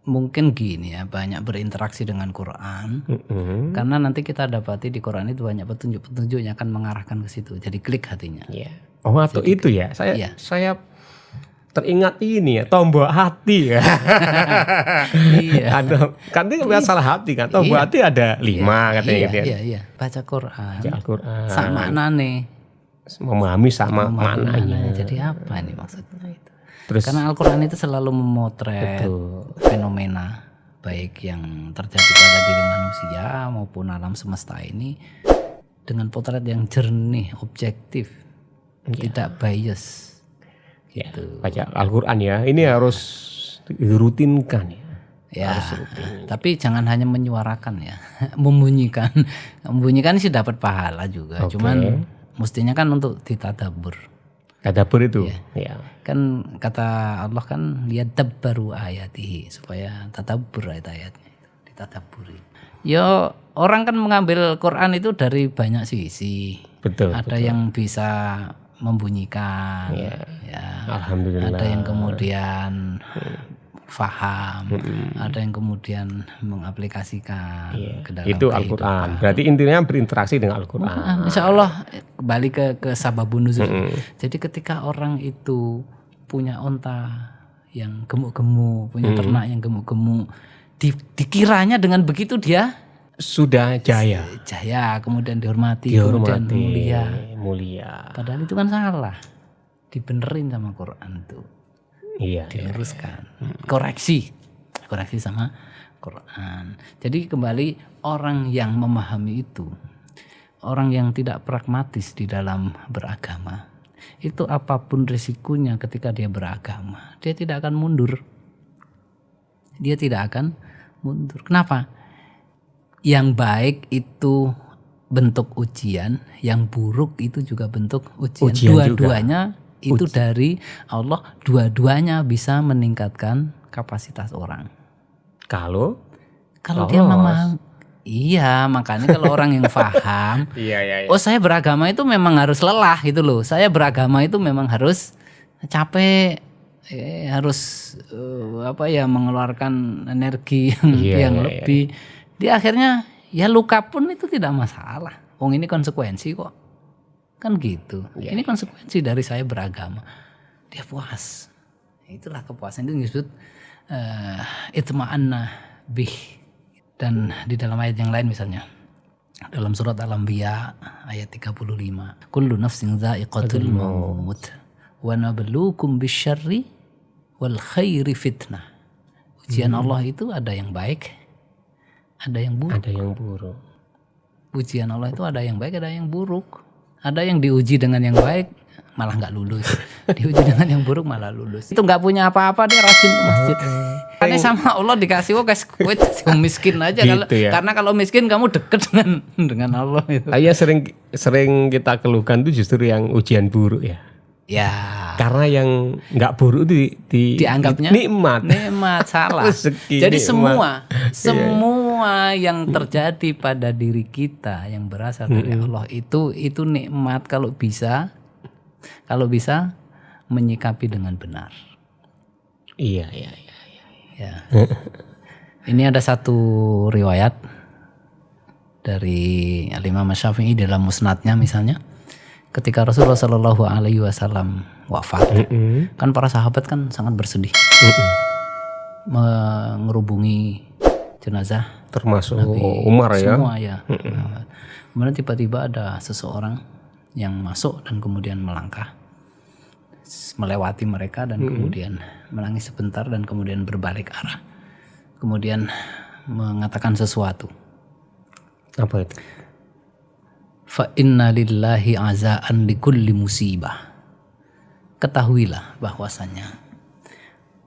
Mungkin gini ya, banyak berinteraksi dengan Quran. Karena nanti kita dapati di Quran itu banyak petunjuk-petunjuk yang akan mengarahkan ke situ. Jadi klik hatinya. Iya. Atau itu ya. Saya teringat ini ya, tombol hati ya. Iya. Kan itu masalah hati kan. Tombol hati ada 5 katanya gitu ya. Iya. Baca Quran. Al-Quran. Sama maknanya. Memahami sama maknanya. Jadi apa nih maksudnya itu? Terus, karena Al-Quran itu selalu memotret fenomena baik yang terjadi pada diri manusia maupun alam semesta ini dengan potret yang jernih, objektif, tidak bias. Gitu. Baca Al-Quran ya, ini harus dirutinkan ya. Ya, tapi jangan hanya menyuarakan ya, membunyikan. Membunyikan sih dapat pahala juga, cuman mestinya kan untuk ditadabbur. Tadabbur itu, ya. Kan kata Allah kan liyadabbaru ayatihi, supaya tadabbur ayat-ayatnya itu ditadabburi. Ya orang kan mengambil Quran itu dari banyak sisi. Betul. Ada yang bisa membunyikan, ya. Alhamdulillah. Ada yang kemudian faham, ada yang kemudian mengaplikasikan ke dalam itu Al-Quran. Berarti intinya berinteraksi dengan Al-Quran. Insya Allah kembali ke sababun nuzul. Jadi ketika orang itu punya onta yang gemuk-gemuk, punya ternak yang gemuk-gemuk, dikiranya dengan begitu dia sudah jaya, kemudian dihormati, kemudian mulia. Padahal itu kan salah. Dibenerin sama Quran tuh. Diluruskan. Koreksi sama Quran. Jadi kembali orang yang memahami itu, orang yang tidak pragmatis di dalam beragama, itu apapun risikonya ketika dia beragama, dia tidak akan mundur. Kenapa? Yang baik itu bentuk ujian, yang buruk itu juga bentuk ujian. Dua-duanya itu dari Allah, dua-duanya bisa meningkatkan kapasitas orang. Kalau dia memahami, makanya kalau orang yang paham, oh saya beragama itu memang harus lelah gitu loh. Saya beragama itu memang harus capek, harus mengeluarkan energi yang lebih. Di akhirnya ya luka pun itu tidak masalah. Wong ini konsekuensi kok. Kan gitu. Ini konsekuensi dari saya beragama. Dia puas. Itulah kepuasan itu disebut itma'anna bih. Dan di dalam ayat yang lain misalnya dalam surat Al-Anbiya ayat 35, kullu nafsin dha'iqatul maut wa nabluukum bisyarri wal khairi fitnah. Ujian Allah itu ada yang baik, ada yang buruk. Ujian Allah itu ada yang baik, ada yang buruk. Ada yang diuji dengan yang baik malah nggak lulus, diuji dengan yang buruk malah lulus. Itu nggak punya apa-apa dia rajin ke masjid. Karena sama Allah dikasih gue miskin aja gitu karena kalau miskin kamu deket dengan Allah itu. Sering kita keluhkan tuh justru yang ujian buruk ya. Ya. Karena yang nggak buruk itu dianggapnya nikmat salah. Jadi nikmat. semua yang terjadi pada diri kita yang berasal dari Allah itu nikmat kalau bisa menyikapi dengan benar. Iya. Ya. Ini ada satu riwayat dari Imam Syafi'i dalam musnadnya misalnya. Ketika Rasulullah Shallallahu Alaihi Wasallam wafat, kan para sahabat kan sangat bersedih, mengerubungi jenazah, termasuk Nabi, Umar ya. Semua ya. Kemudian tiba-tiba ada seseorang yang masuk dan kemudian melangkah, melewati mereka dan kemudian menangis sebentar dan kemudian berbalik arah, kemudian mengatakan sesuatu. Apa itu? Fa inna lillahi azaan likulli musibah. Ketahuilah bahwasanya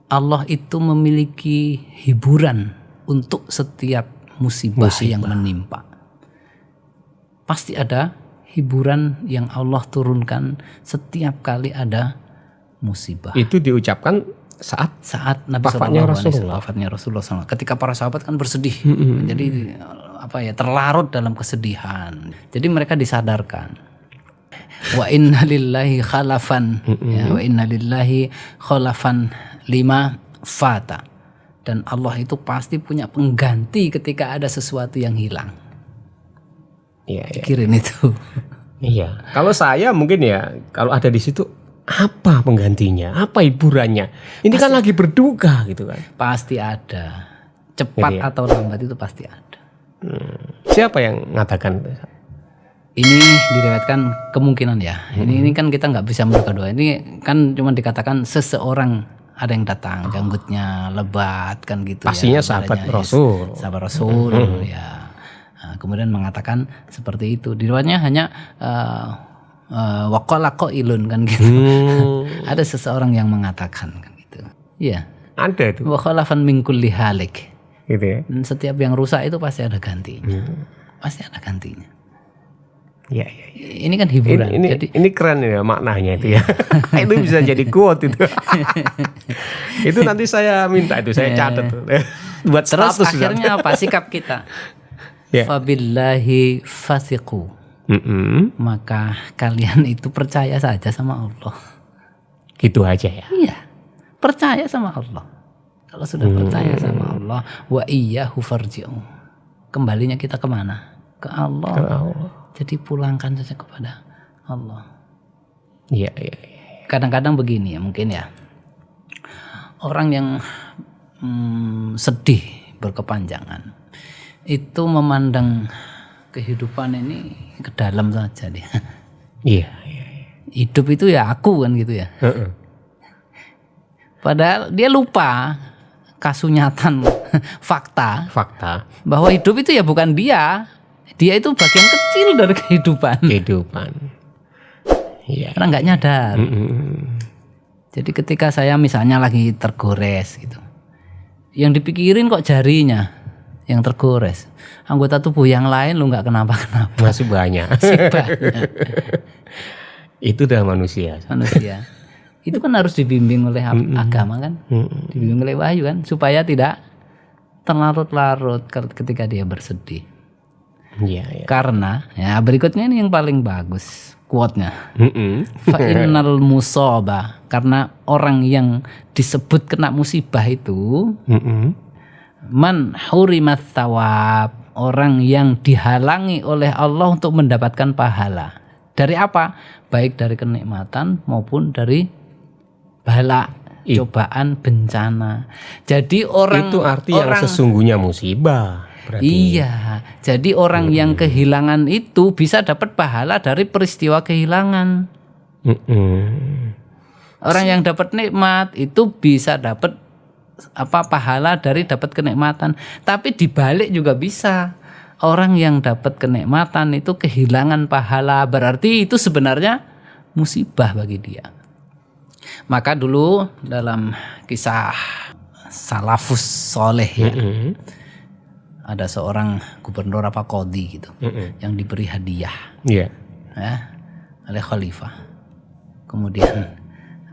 Allah itu memiliki hiburan untuk setiap musibah yang menimpa. Pasti ada hiburan yang Allah turunkan setiap kali ada musibah. Itu diucapkan saat Nabi wafatnya Rasulullah SAW. Ketika para sahabat kan bersedih. Jadi terlarut dalam kesedihan. Jadi mereka disadarkan. Wa inna lillahi khalafan wa inna lillahi khalafan lima fata. Dan Allah itu pasti punya pengganti ketika ada sesuatu yang hilang. Pikirin itu. Iya. Kalau saya mungkin kalau ada di situ apa penggantinya? Apa hiburannya? Ini kan lagi berduka gitu kan. Pasti ada. Cepat atau lambat itu pasti ada. Siapa yang mengatakan? Ini diriwayatkan kemungkinan ya. Ini kan kita nggak bisa menduga-duga. Ini kan cuma dikatakan seseorang ada yang datang, janggutnya lebat kan gitu. Pastinya sahabat Rasul. Sahabat Rasul ya. Nah, kemudian mengatakan seperti itu. Diriwayatnya hanya waqala qailun kan gitu. Ada seseorang yang mengatakan kan gitu. Iya. Ada itu. Wa khalafan min kulli halik. Gitu ya. Dan setiap yang rusak itu pasti ada gantinya. Pasti ada gantinya. Ya. Ini kan hiburan. Ini keren ya maknanya itu ya. Itu bisa jadi quote itu. Itu nanti saya minta itu saya catat buat terus status. Akhirnya apa sikap kita? Fabillahi fasiqu. Maka kalian itu percaya saja sama Allah. Gitu aja ya. Iya. Percaya sama Allah. Kalau sudah percaya sama Allah, wa iyyahu farji'u. Kembalinya kita kemana? Ke Allah. Jadi pulangkan saja kepada Allah. Iya. Kadang-kadang begini ya, mungkin ya. Orang yang sedih berkepanjangan itu memandang kehidupan ini ke dalam saja dia. Iya. Hidup itu ya aku kan gitu ya. Padahal dia lupa kasunyatan fakta bahwa hidup itu ya bukan dia itu bagian kecil dari kehidupan. Iya. Karena nggak nyadar. Jadi ketika saya misalnya lagi tergores gitu, yang dipikirin kok jarinya yang tergores, anggota tubuh yang lain lu nggak kenapa-kenapa. Masih banyak. Itu dah manusia. Itu kan harus dibimbing oleh agama kan, dibimbing oleh wahyu kan, supaya tidak terlarut-larut ketika dia bersedih. Iya. Karena ya berikutnya ini yang paling bagus quote-nya. Fa innal musaba, karena orang yang disebut kena musibah itu man hurimat thawab, orang yang dihalangi oleh Allah untuk mendapatkan pahala. Dari apa? Baik dari kenikmatan maupun dari bala, cobaan, bencana. Jadi orang itu arti yang sesungguhnya musibah. Berarti. Iya. Jadi orang yang kehilangan itu bisa dapat pahala dari peristiwa kehilangan. Orang yang dapat nikmat itu bisa dapat pahala dari dapat kenikmatan. Tapi dibalik juga bisa. Orang yang dapat kenikmatan itu kehilangan pahala, berarti itu sebenarnya musibah bagi dia. Maka dulu dalam kisah salafus soleh ya, ada seorang gubernur qadhi gitu, yang diberi hadiah ya, oleh khalifah. Kemudian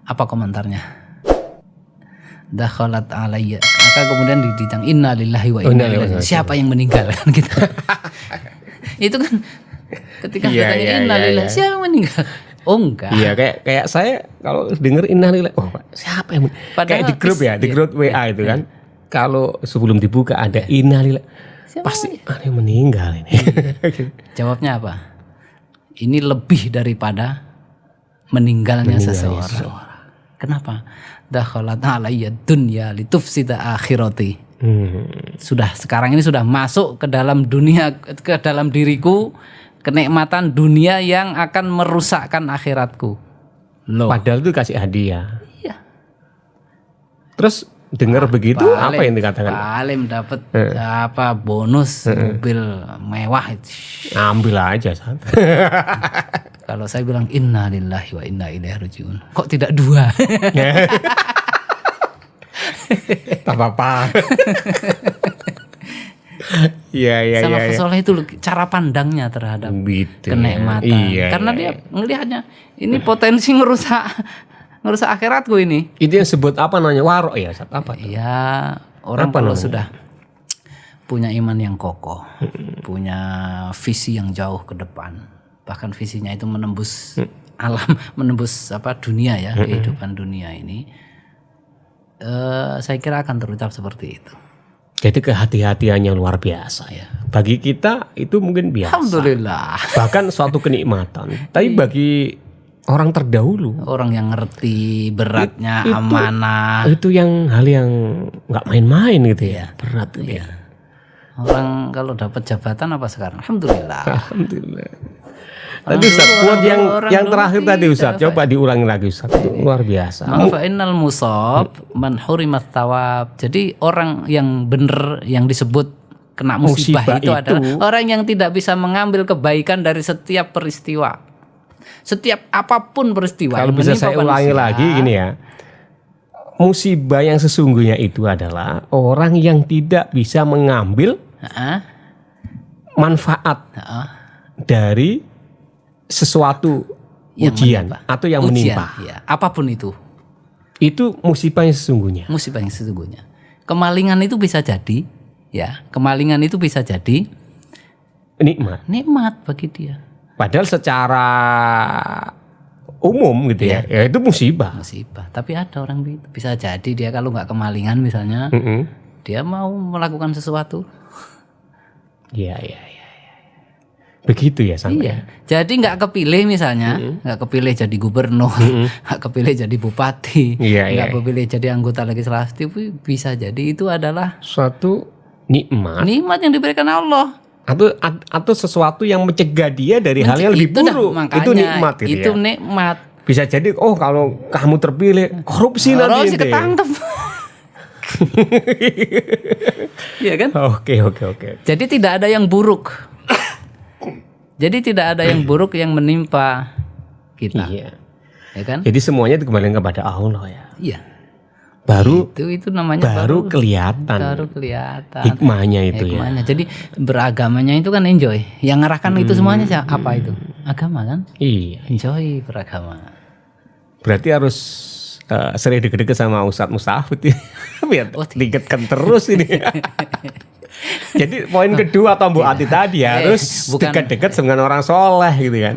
apa komentarnya? Dakhalat alayya, maka kemudian ditang inna lillahi wa inna ilaihi raji'un. Siapa yang meninggal kan gitu. Itu kan ketika ditanya inna lillahi, siapa yang meninggal? Oh enggak. Iya, kayak saya kalau denger innalillahi, oh Pak, siapa yang kayak di grup ya, di grup WA itu kan. Kalau sebelum dibuka ada innalillahi, pasti ada yang meninggal ini. Jawabnya apa? Ini lebih daripada meninggalnya seseorang. Kenapa? Dakhalat alayya dunya litufsida akhirati. Sekarang ini sudah masuk ke dalam dunia, ke dalam diriku kenikmatan dunia yang akan merusakkan akhiratku. Loh. Padahal itu kasih hadiah. Iya. Terus dengar begitu apa yang dikatakan? Paling dapat bonus mobil mewah itu. Ambil aja saat. Kalau saya bilang inna lillahi wa inna ilaihi raji'un. Kok tidak dua? Tak apa-apa. Iya. Salafus soleh itu cara pandangnya terhadap kenikmatan. Karena dia melihatnya ini potensi ngerusak akhiratku ini. Itu yang sebut apa namanya? Warok ya, apa? Iya, orang kalau sudah punya iman yang kokoh, punya visi yang jauh ke depan, bahkan visinya itu menembus alam, menembus dunia ya, kehidupan dunia ini. Saya kira akan terucap seperti itu. Jadi kehati-hatiannya luar biasa ya. Bagi kita itu mungkin biasa. Alhamdulillah. Bahkan suatu kenikmatan. Tapi bagi orang terdahulu, orang yang ngerti beratnya amanah, itu yang hal yang nggak main-main gitu ya. Berat gitu ya. Orang kalau dapat jabatan apa sekarang? Alhamdulillah. Tadi Ustaz, quote yang terakhir tadi Ustaz, coba diulangi lagi Ustaz. Itu luar biasa. Fa innal musab man hurimat thawab. Jadi orang yang benar yang disebut kena musibah itu adalah orang yang tidak bisa mengambil kebaikan dari setiap peristiwa. Setiap apapun peristiwa. Kalau bisa saya ulangi lagi gini ya. Musibah yang sesungguhnya itu adalah orang yang tidak bisa mengambil manfaat dari sesuatu ujian atau yang menimpa. Ya, apapun itu musibah yang sesungguhnya. Musibah yang sesungguhnya. Kemalingan itu bisa jadi, ya. Kemalingan itu bisa jadi nikmat bagi dia. Padahal secara umum gitu ya. Ya itu musibah. Tapi ada orang bisa jadi dia kalau nggak kemalingan misalnya, dia mau melakukan sesuatu. Iya. Begitu ya sampai. Iya. Jadi nggak kepilih misalnya, nggak kepilih jadi gubernur, nggak kepilih jadi bupati, nggak kepilih jadi anggota legislatif, bisa jadi itu adalah suatu nikmat yang diberikan Allah. Atau sesuatu yang mencegah dia dari hal yang lebih buruk. Itu nikmat gitu itu nikmat. Bisa jadi kalau kamu terpilih korupsi nanti ketangkep. Iya kan? Oke. Jadi tidak ada yang buruk. Jadi tidak ada yang buruk yang menimpa kita. Iya. Ya kan? Jadi semuanya kembali kepada Allah ya. Iya. Itu namanya baru kelihatan hikmahnya itu ya. Jadi beragamanya itu kan enjoy. Yang ngarahkan itu semuanya apa itu? Agama kan? Iya. Enjoy beragama. Berarti harus sering deket-deket sama Ustadz Mustafid ya. Biar diketkan terus ini. Jadi poin kedua Tombo Ati tadi harus dekat-dekat dengan orang soleh gitu kan.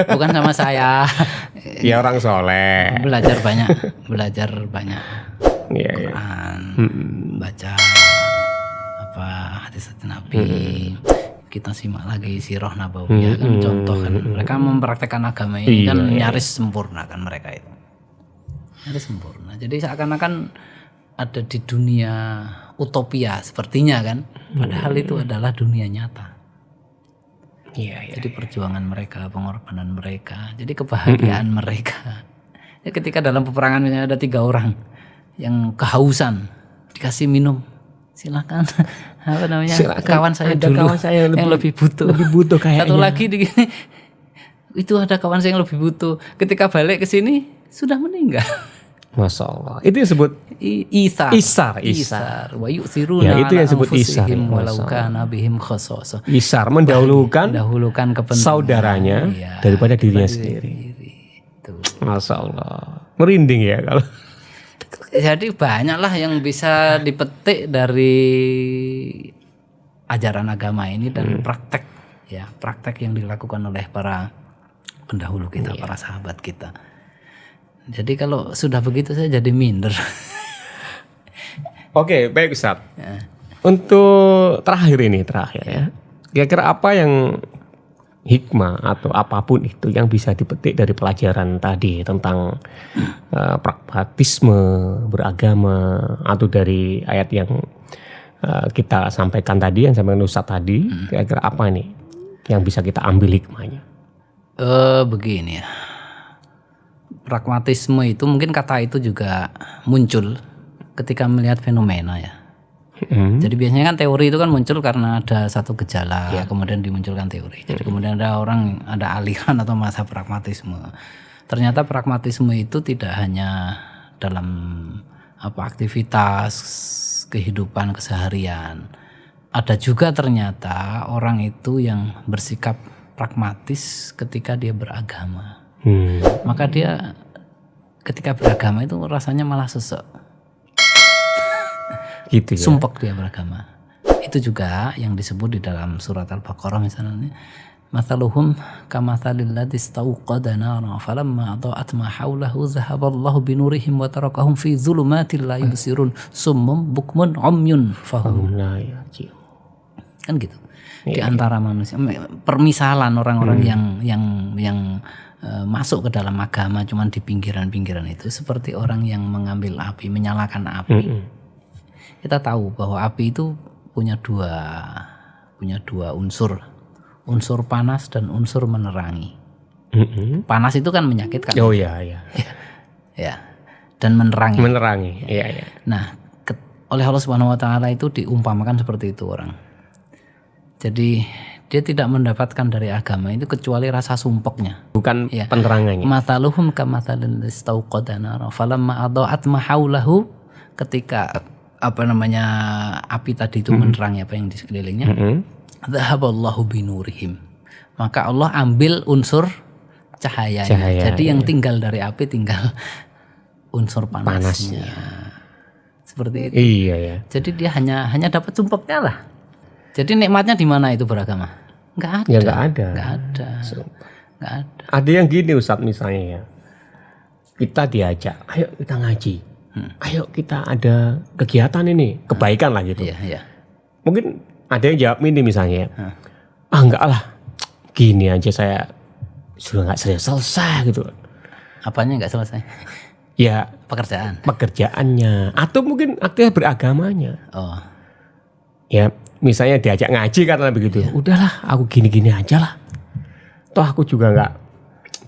Bukan sama saya. Ya orang soleh. Belajar banyak. Iya. Quran, baca hadis Nabi. Kita simak lagi sirah nabawiyah kan contoh kan. Mereka mempraktekkan agama ini kan nyaris sempurna kan mereka itu. Nyaris sempurna. Jadi seakan-akan ada di dunia utopia sepertinya kan, padahal itu adalah dunia nyata. Iya. Jadi perjuangan mereka, pengorbanan mereka, jadi kebahagiaan mereka. Ya, ketika dalam peperangan misalnya ada 3 orang yang kehausan, dikasih minum, silakan. Kawan saya dulu, kawan saya yang lebih butuh kayaknya. Satu lagi itu ada kawan saya yang lebih butuh. Ketika balik ke sini sudah meninggal. Masya Allah. Itu yang disebut isar. Wa yu'thiruna ya, itu yang disebut isar. Walau kana bihim khasasah. Isar mendahulukan kepentingan saudaranya daripada dirinya sendiri. Masya Allah. Merinding ya kalau. Jadi banyaklah yang bisa dipetik dari ajaran agama ini dan praktek yang dilakukan oleh para pendahulu kita, para sahabat kita. Jadi kalau sudah begitu saya jadi minder. Oke, baik Ustaz. Ya. Untuk terakhir ya. Kira-kira apa yang hikmah atau apapun itu yang bisa dipetik dari pelajaran tadi tentang pragmatisme beragama atau dari ayat yang kita sampaikan tadi, yang sampaikan Ustaz tadi, kira-kira apa nih yang bisa kita ambil hikmahnya? Begini ya. Pragmatisme itu mungkin kata itu juga muncul ketika melihat fenomena ya. Jadi biasanya kan teori itu kan muncul karena ada satu gejala, kemudian dimunculkan teori. Jadi kemudian ada aliran atau masa pragmatisme. Ternyata pragmatisme itu tidak hanya dalam aktivitas kehidupan keseharian. Ada juga ternyata orang itu yang bersikap pragmatis ketika dia beragama. Maka dia ketika beragama itu rasanya malah sesek. Gitu ya. Sumpek dia beragama. Itu juga yang disebut di dalam surat Al-Baqarah misalnya, mathaluhum kamathalil ladzi istawqada naran falamma adha'at ma hawlahu dhahaballahu binurihim wa tarakahum fi dhulumatin la yubsirun summum bukmun umyun fahum la yarji'un. Kan gitu. Di antara manusia, permisalan orang-orang yang masuk ke dalam agama cuman di pinggiran-pinggiran itu seperti orang yang mengambil api, menyalakan api. Kita tahu bahwa api itu punya dua unsur panas dan unsur menerangi. Panas itu kan menyakitkan. Oh iya. Ya. Dan menerangi. Iya. Nah, oleh Allah Subhanahu wa taala itu diumpamakan seperti itu orang. Jadi dia tidak mendapatkan dari agama itu kecuali rasa sumpeknya, bukan penerangannya. Mathaluhum kamathalil istauqada nara falamma adha'at ma haulahu, ketika api tadi itu menerangi apa yang di sekelilingnya, dhahaballahu binurihim, maka Allah ambil unsur cahayanya. Jadi yang tinggal dari api tinggal unsur panasnya. Seperti itu. Iya ya. Jadi dia hanya dapat sumpeknya lah. Jadi nikmatnya di mana itu beragama? Enggak ada. Ya enggak ada. Enggak ada. Nggak ada. Ada yang gini Ustadz misalnya ya, kita diajak, ayo kita ngaji, ayo kita ada kegiatan ini, kebaikan lah gitu. Iya. Mungkin ada yang jawab ini misalnya, enggak lah, gini aja saya sudah nggak selesai gitu. Apanya nggak selesai? Ya pekerjaannya, atau mungkin aktivitas beragamanya. Oh. Ya misalnya diajak ngaji karena begitu, udahlah aku gini-gini aja lah. Toh aku juga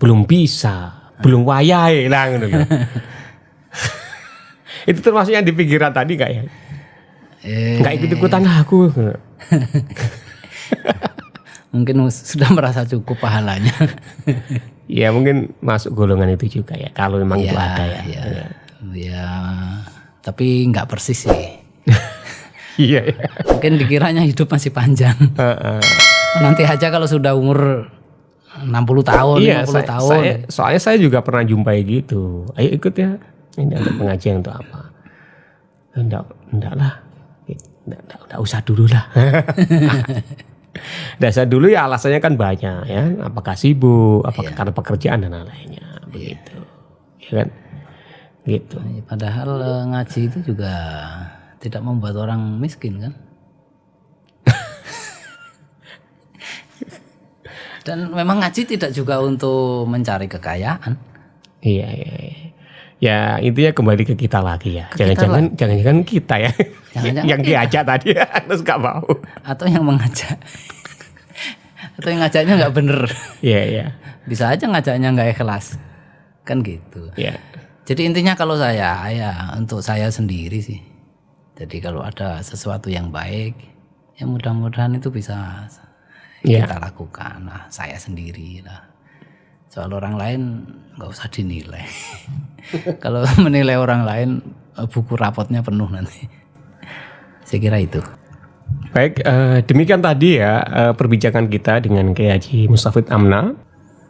belum bisa, belum wayai lah gitu. Itu termasuk yang di pikiran tadi nggak ya? Nggak ikut-ikutan aku. Mungkin sudah merasa cukup pahalanya. Ya mungkin masuk golongan itu juga ya, kalau memang itu ada ya. Ya, tapi nggak persis sih. Iya. Mungkin dikiranya hidup masih panjang. Nanti aja kalau sudah umur 60 tahun, 50 tahun. Soalnya saya juga pernah jumpai gitu. Ayo ikut ya. Ini ada pengajian untuk apa? Enggak lah. Enggak usah dulu lah. Dasar dulu ya alasannya kan banyak ya. Apakah sibuk, apakah karena pekerjaan dan lainnya. Begitu. Ya kan? Gitu. Padahal ngaji itu juga tidak membuat orang miskin kan? Dan memang ngaji tidak juga untuk mencari kekayaan. Iya. Ya intinya kembali ke kita lagi ya. Jangan-jangan kita ya. Yang diajak tadi terus gak mau. Atau yang mengajak. Atau yang ngajaknya gak bener. Iya. Bisa aja ngajaknya gak ikhlas. Kan gitu. Iya. Jadi intinya kalau saya ya untuk saya sendiri sih. Jadi kalau ada sesuatu yang baik, ya mudah-mudahan itu bisa kita lakukan. Nah, saya sendiri lah. Soal orang lain nggak usah dinilai. Kalau menilai orang lain, buku rapotnya penuh nanti. Saya kira itu. Baik, demikian tadi ya perbincangan kita dengan Kiai Haji Mustafid Amna.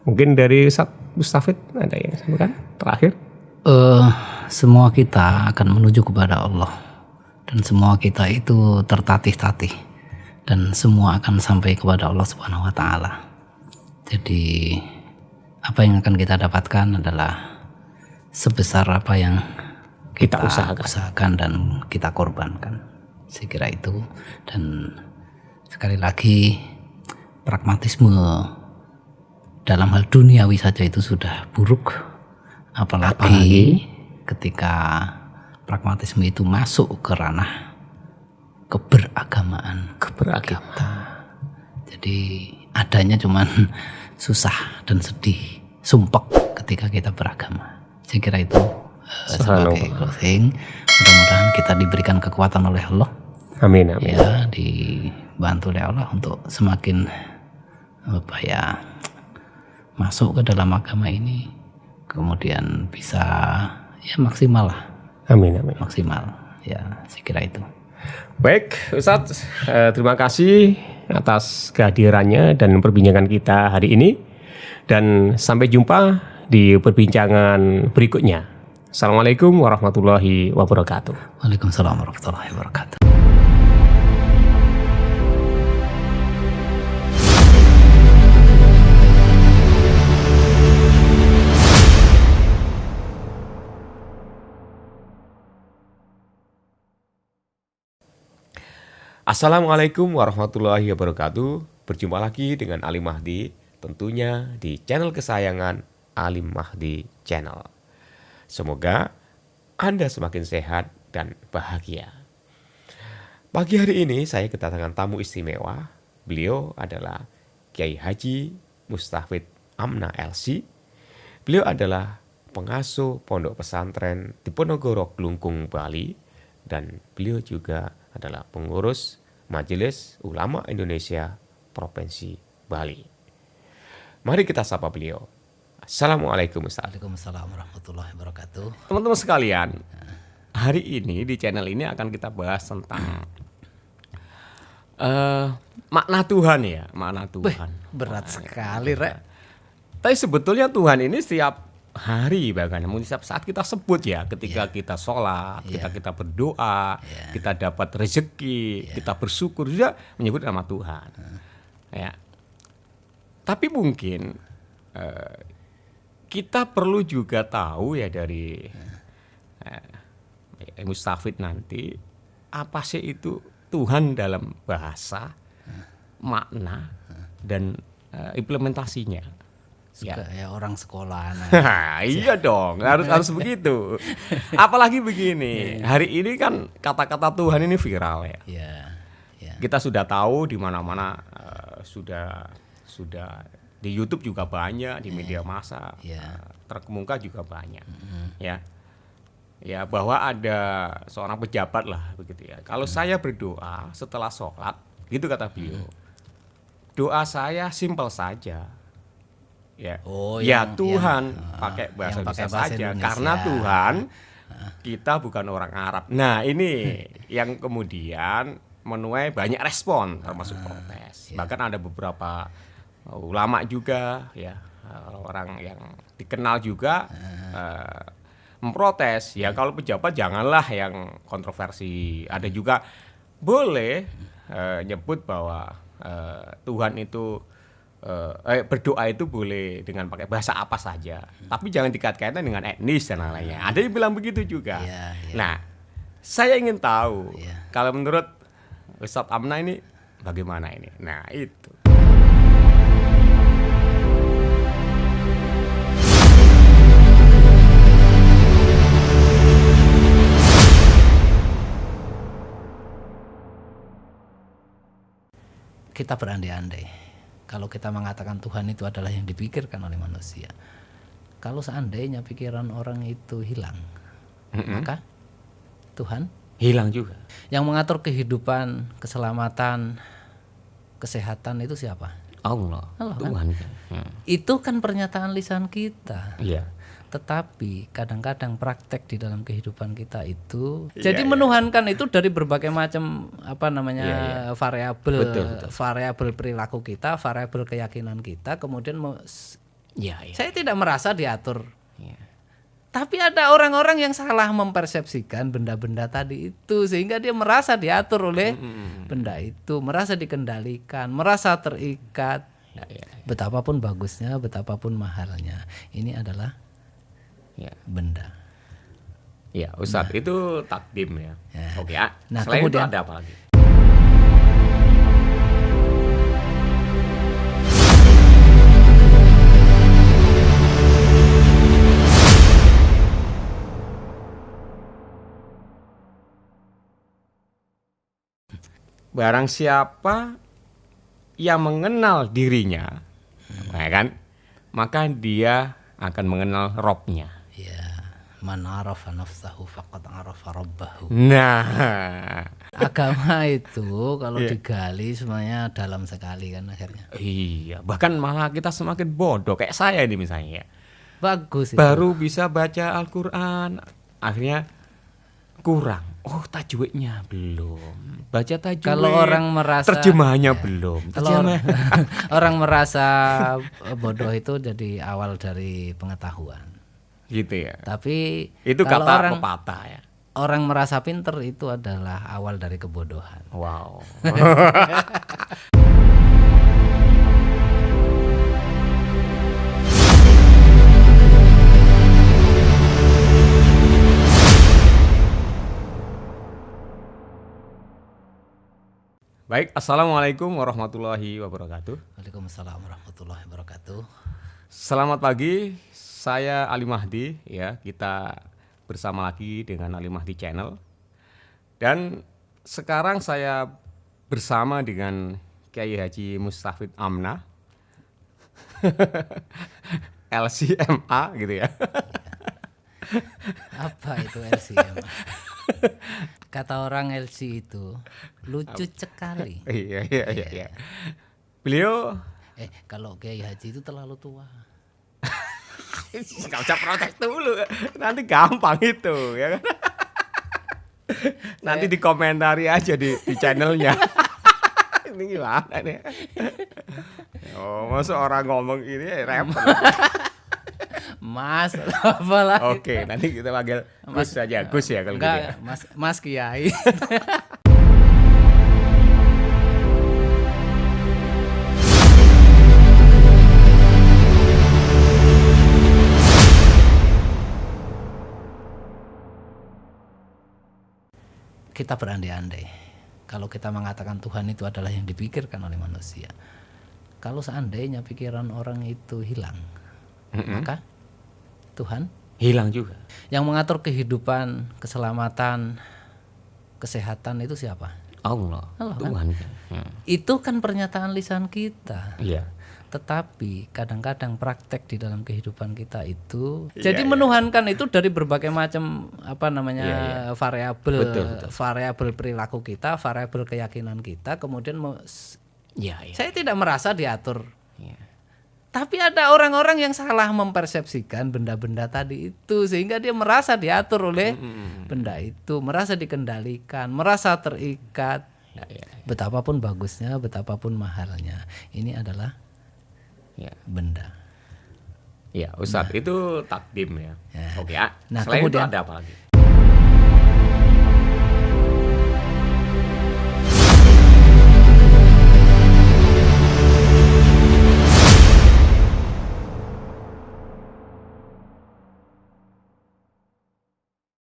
Mungkin dari Ustadz Mustafid ada yang sampaikan terakhir? Semua kita akan menuju kepada Allah. Dan semua kita itu tertatih-tatih. Dan semua akan sampai kepada Allah Subhanahu wa Ta'ala. Jadi apa yang akan kita dapatkan adalah sebesar apa yang kita usahakan dan kita korbankan. Saya kira itu. Dan sekali lagi pragmatisme dalam hal duniawi saja itu sudah buruk, apalagi ketika pragmatisme itu masuk ke ranah keberagamaan kita. Jadi adanya cuman susah dan sedih, sumpek ketika kita beragama. Saya kira itu sebagai closing. Mudah-mudahan kita diberikan kekuatan oleh Allah. Amin. Ya, dibantu oleh Allah untuk semakin masuk ke dalam agama ini, kemudian bisa ya maksimal lah. Amin. Maksimal. Ya, saya kira itu. Baik, Ustadz, terima kasih atas kehadirannya dan perbincangan kita hari ini. Dan sampai jumpa di perbincangan berikutnya. Assalamualaikum warahmatullahi wabarakatuh. Waalaikumsalam warahmatullahi wabarakatuh. Assalamualaikum warahmatullahi wabarakatuh. Berjumpa lagi dengan Alim Mahdi, tentunya di channel kesayangan Alim Mahdi Channel. Semoga Anda semakin sehat dan bahagia. Pagi hari ini saya kedatangan tamu istimewa. Beliau adalah Kiai Haji Mustafid Amna LC. Beliau adalah pengasuh pondok pesantren Diponegoro Glungkung, Bali. Dan beliau juga adalah pengurus Majelis Ulama Indonesia Provinsi Bali. Mari kita sapa beliau. Assalamualaikum Ustaz. Waalaikumsalam warahmatullahi wabarakatuh. Teman-teman sekalian, hari ini di channel ini akan kita bahas tentang makna Tuhan ya, makna Tuhan. Berat sekali, Rek. Tapi sebetulnya Tuhan ini setiap hari bahkan setiap saat kita sebut ya, ketika kita sholat, kita berdoa, kita dapat rezeki, kita bersyukur juga menyebut nama Tuhan. Ya. Tapi mungkin kita perlu juga tahu ya dari Mustafid nanti apa sih itu Tuhan dalam bahasa, makna dan implementasinya. Suka ya orang sekolah. Iya dong, harus begitu. Apalagi begini, hari ini kan kata-kata Tuhan ini viral ya. Kita sudah tahu di mana-mana, sudah di YouTube juga banyak, di media massa terkemuka juga banyak. Ya bahwa ada seorang pejabat lah begitu ya. Kalau saya berdoa setelah sholat, gitu kata beliau. Doa saya simpel saja. Tuhan pakai bahasa Indonesia saja karena Tuhan kita bukan orang Arab. Nah, ini yang kemudian menuai banyak respon termasuk protes. Bahkan ada beberapa ulama juga ya, orang yang dikenal juga memprotes. Ya kalau pejabat janganlah yang kontroversi. Ada juga boleh nyebut bahwa Tuhan itu berdoa itu boleh dengan pakai bahasa apa saja, tapi jangan dikait-kaitkan dengan etnis dan lain-lainnya. Ada yang bilang begitu juga. Nah, saya ingin tahu kalau menurut Ustadz Amna ini bagaimana ini? Nah, itu. Kita berandai-andai. Kalau kita mengatakan Tuhan itu adalah yang dipikirkan oleh manusia, kalau seandainya pikiran orang itu hilang, maka Tuhan hilang juga. Yang mengatur kehidupan, keselamatan, kesehatan itu siapa? Allah Tuhan. Kan? Itu kan pernyataan lisan kita. Tetapi kadang-kadang praktek di dalam kehidupan kita itu jadi menuhankan itu dari berbagai macam variabel, variabel perilaku kita, variabel keyakinan kita, kemudian saya tidak merasa diatur. Tapi ada orang-orang yang salah mempersepsikan benda-benda tadi itu sehingga dia merasa diatur oleh benda itu, merasa dikendalikan, merasa terikat. Betapapun bagusnya, betapapun mahalnya, ini adalah benda. Ya, Ustadz, itu takdim ya. Oke ya. Nah, selain kemudian, itu ada apa lagi? Barang siapa yang mengenal dirinya, maka dia akan mengenal Robnya. Man arafa nafsahu faqad arafa rabbahu. Nah, agama itu kalau digali semuanya dalam sekali kan akhirnya. Iya, bahkan malah kita semakin bodoh kayak saya ini misalnya. Bagus itu. Baru bisa baca Al-Qur'an, akhirnya kurang. Oh, tajwidnya belum. Baca tajwid. Kalau orang merasa terjemahannya belum. Orang merasa bodoh itu jadi awal dari pengetahuan. Gitu ya. Tapi itu kata pepatah ya. Orang merasa pinter itu adalah awal dari kebodohan. Wow. Baik, assalamualaikum warahmatullahi wabarakatuh. Waalaikumsalam warahmatullahi wabarakatuh. Selamat pagi. Saya Ali Mahdi ya, kita bersama lagi dengan Ali Mahdi Channel. Dan sekarang saya bersama dengan Kiai Haji Mustafid Amna. LCMA gitu ya. Apa itu LCMA? Kata orang LC itu lucu sekali. Iya. Beliau kalau Kiai Haji itu terlalu tua. Nggak usah protes dulu, nanti gampang itu ya kan. Nanti dikomentari aja di channelnya. Ini gimana nih? Oh, masa orang ngomong ini repot. Mas apa lagi? Oke, nanti kita panggil Gus saja, Gus ya kalau gitu ya. Mas Kiai. kita berandai-andai. Kalau kita mengatakan Tuhan itu adalah yang dipikirkan oleh manusia. Kalau seandainya pikiran orang itu hilang, maka Tuhan hilang juga. Yang mengatur kehidupan, keselamatan, kesehatan itu siapa? Allah Tuhan. Kan? Itu kan pernyataan lisan kita. Iya. Tetapi kadang-kadang praktek di dalam kehidupan kita itu jadi menuhankan itu dari berbagai macam variabel, variabel perilaku kita, variabel keyakinan kita, kemudian saya tidak merasa diatur. Tapi ada orang-orang yang salah mempersepsikan benda-benda tadi itu sehingga dia merasa diatur oleh benda itu, merasa dikendalikan, merasa terikat. Betapapun bagusnya, betapapun mahalnya, ini adalah benda. Ya, Ustadz, itu takdim ya. Oke, Nah, selain kemudian itu ada apa lagi?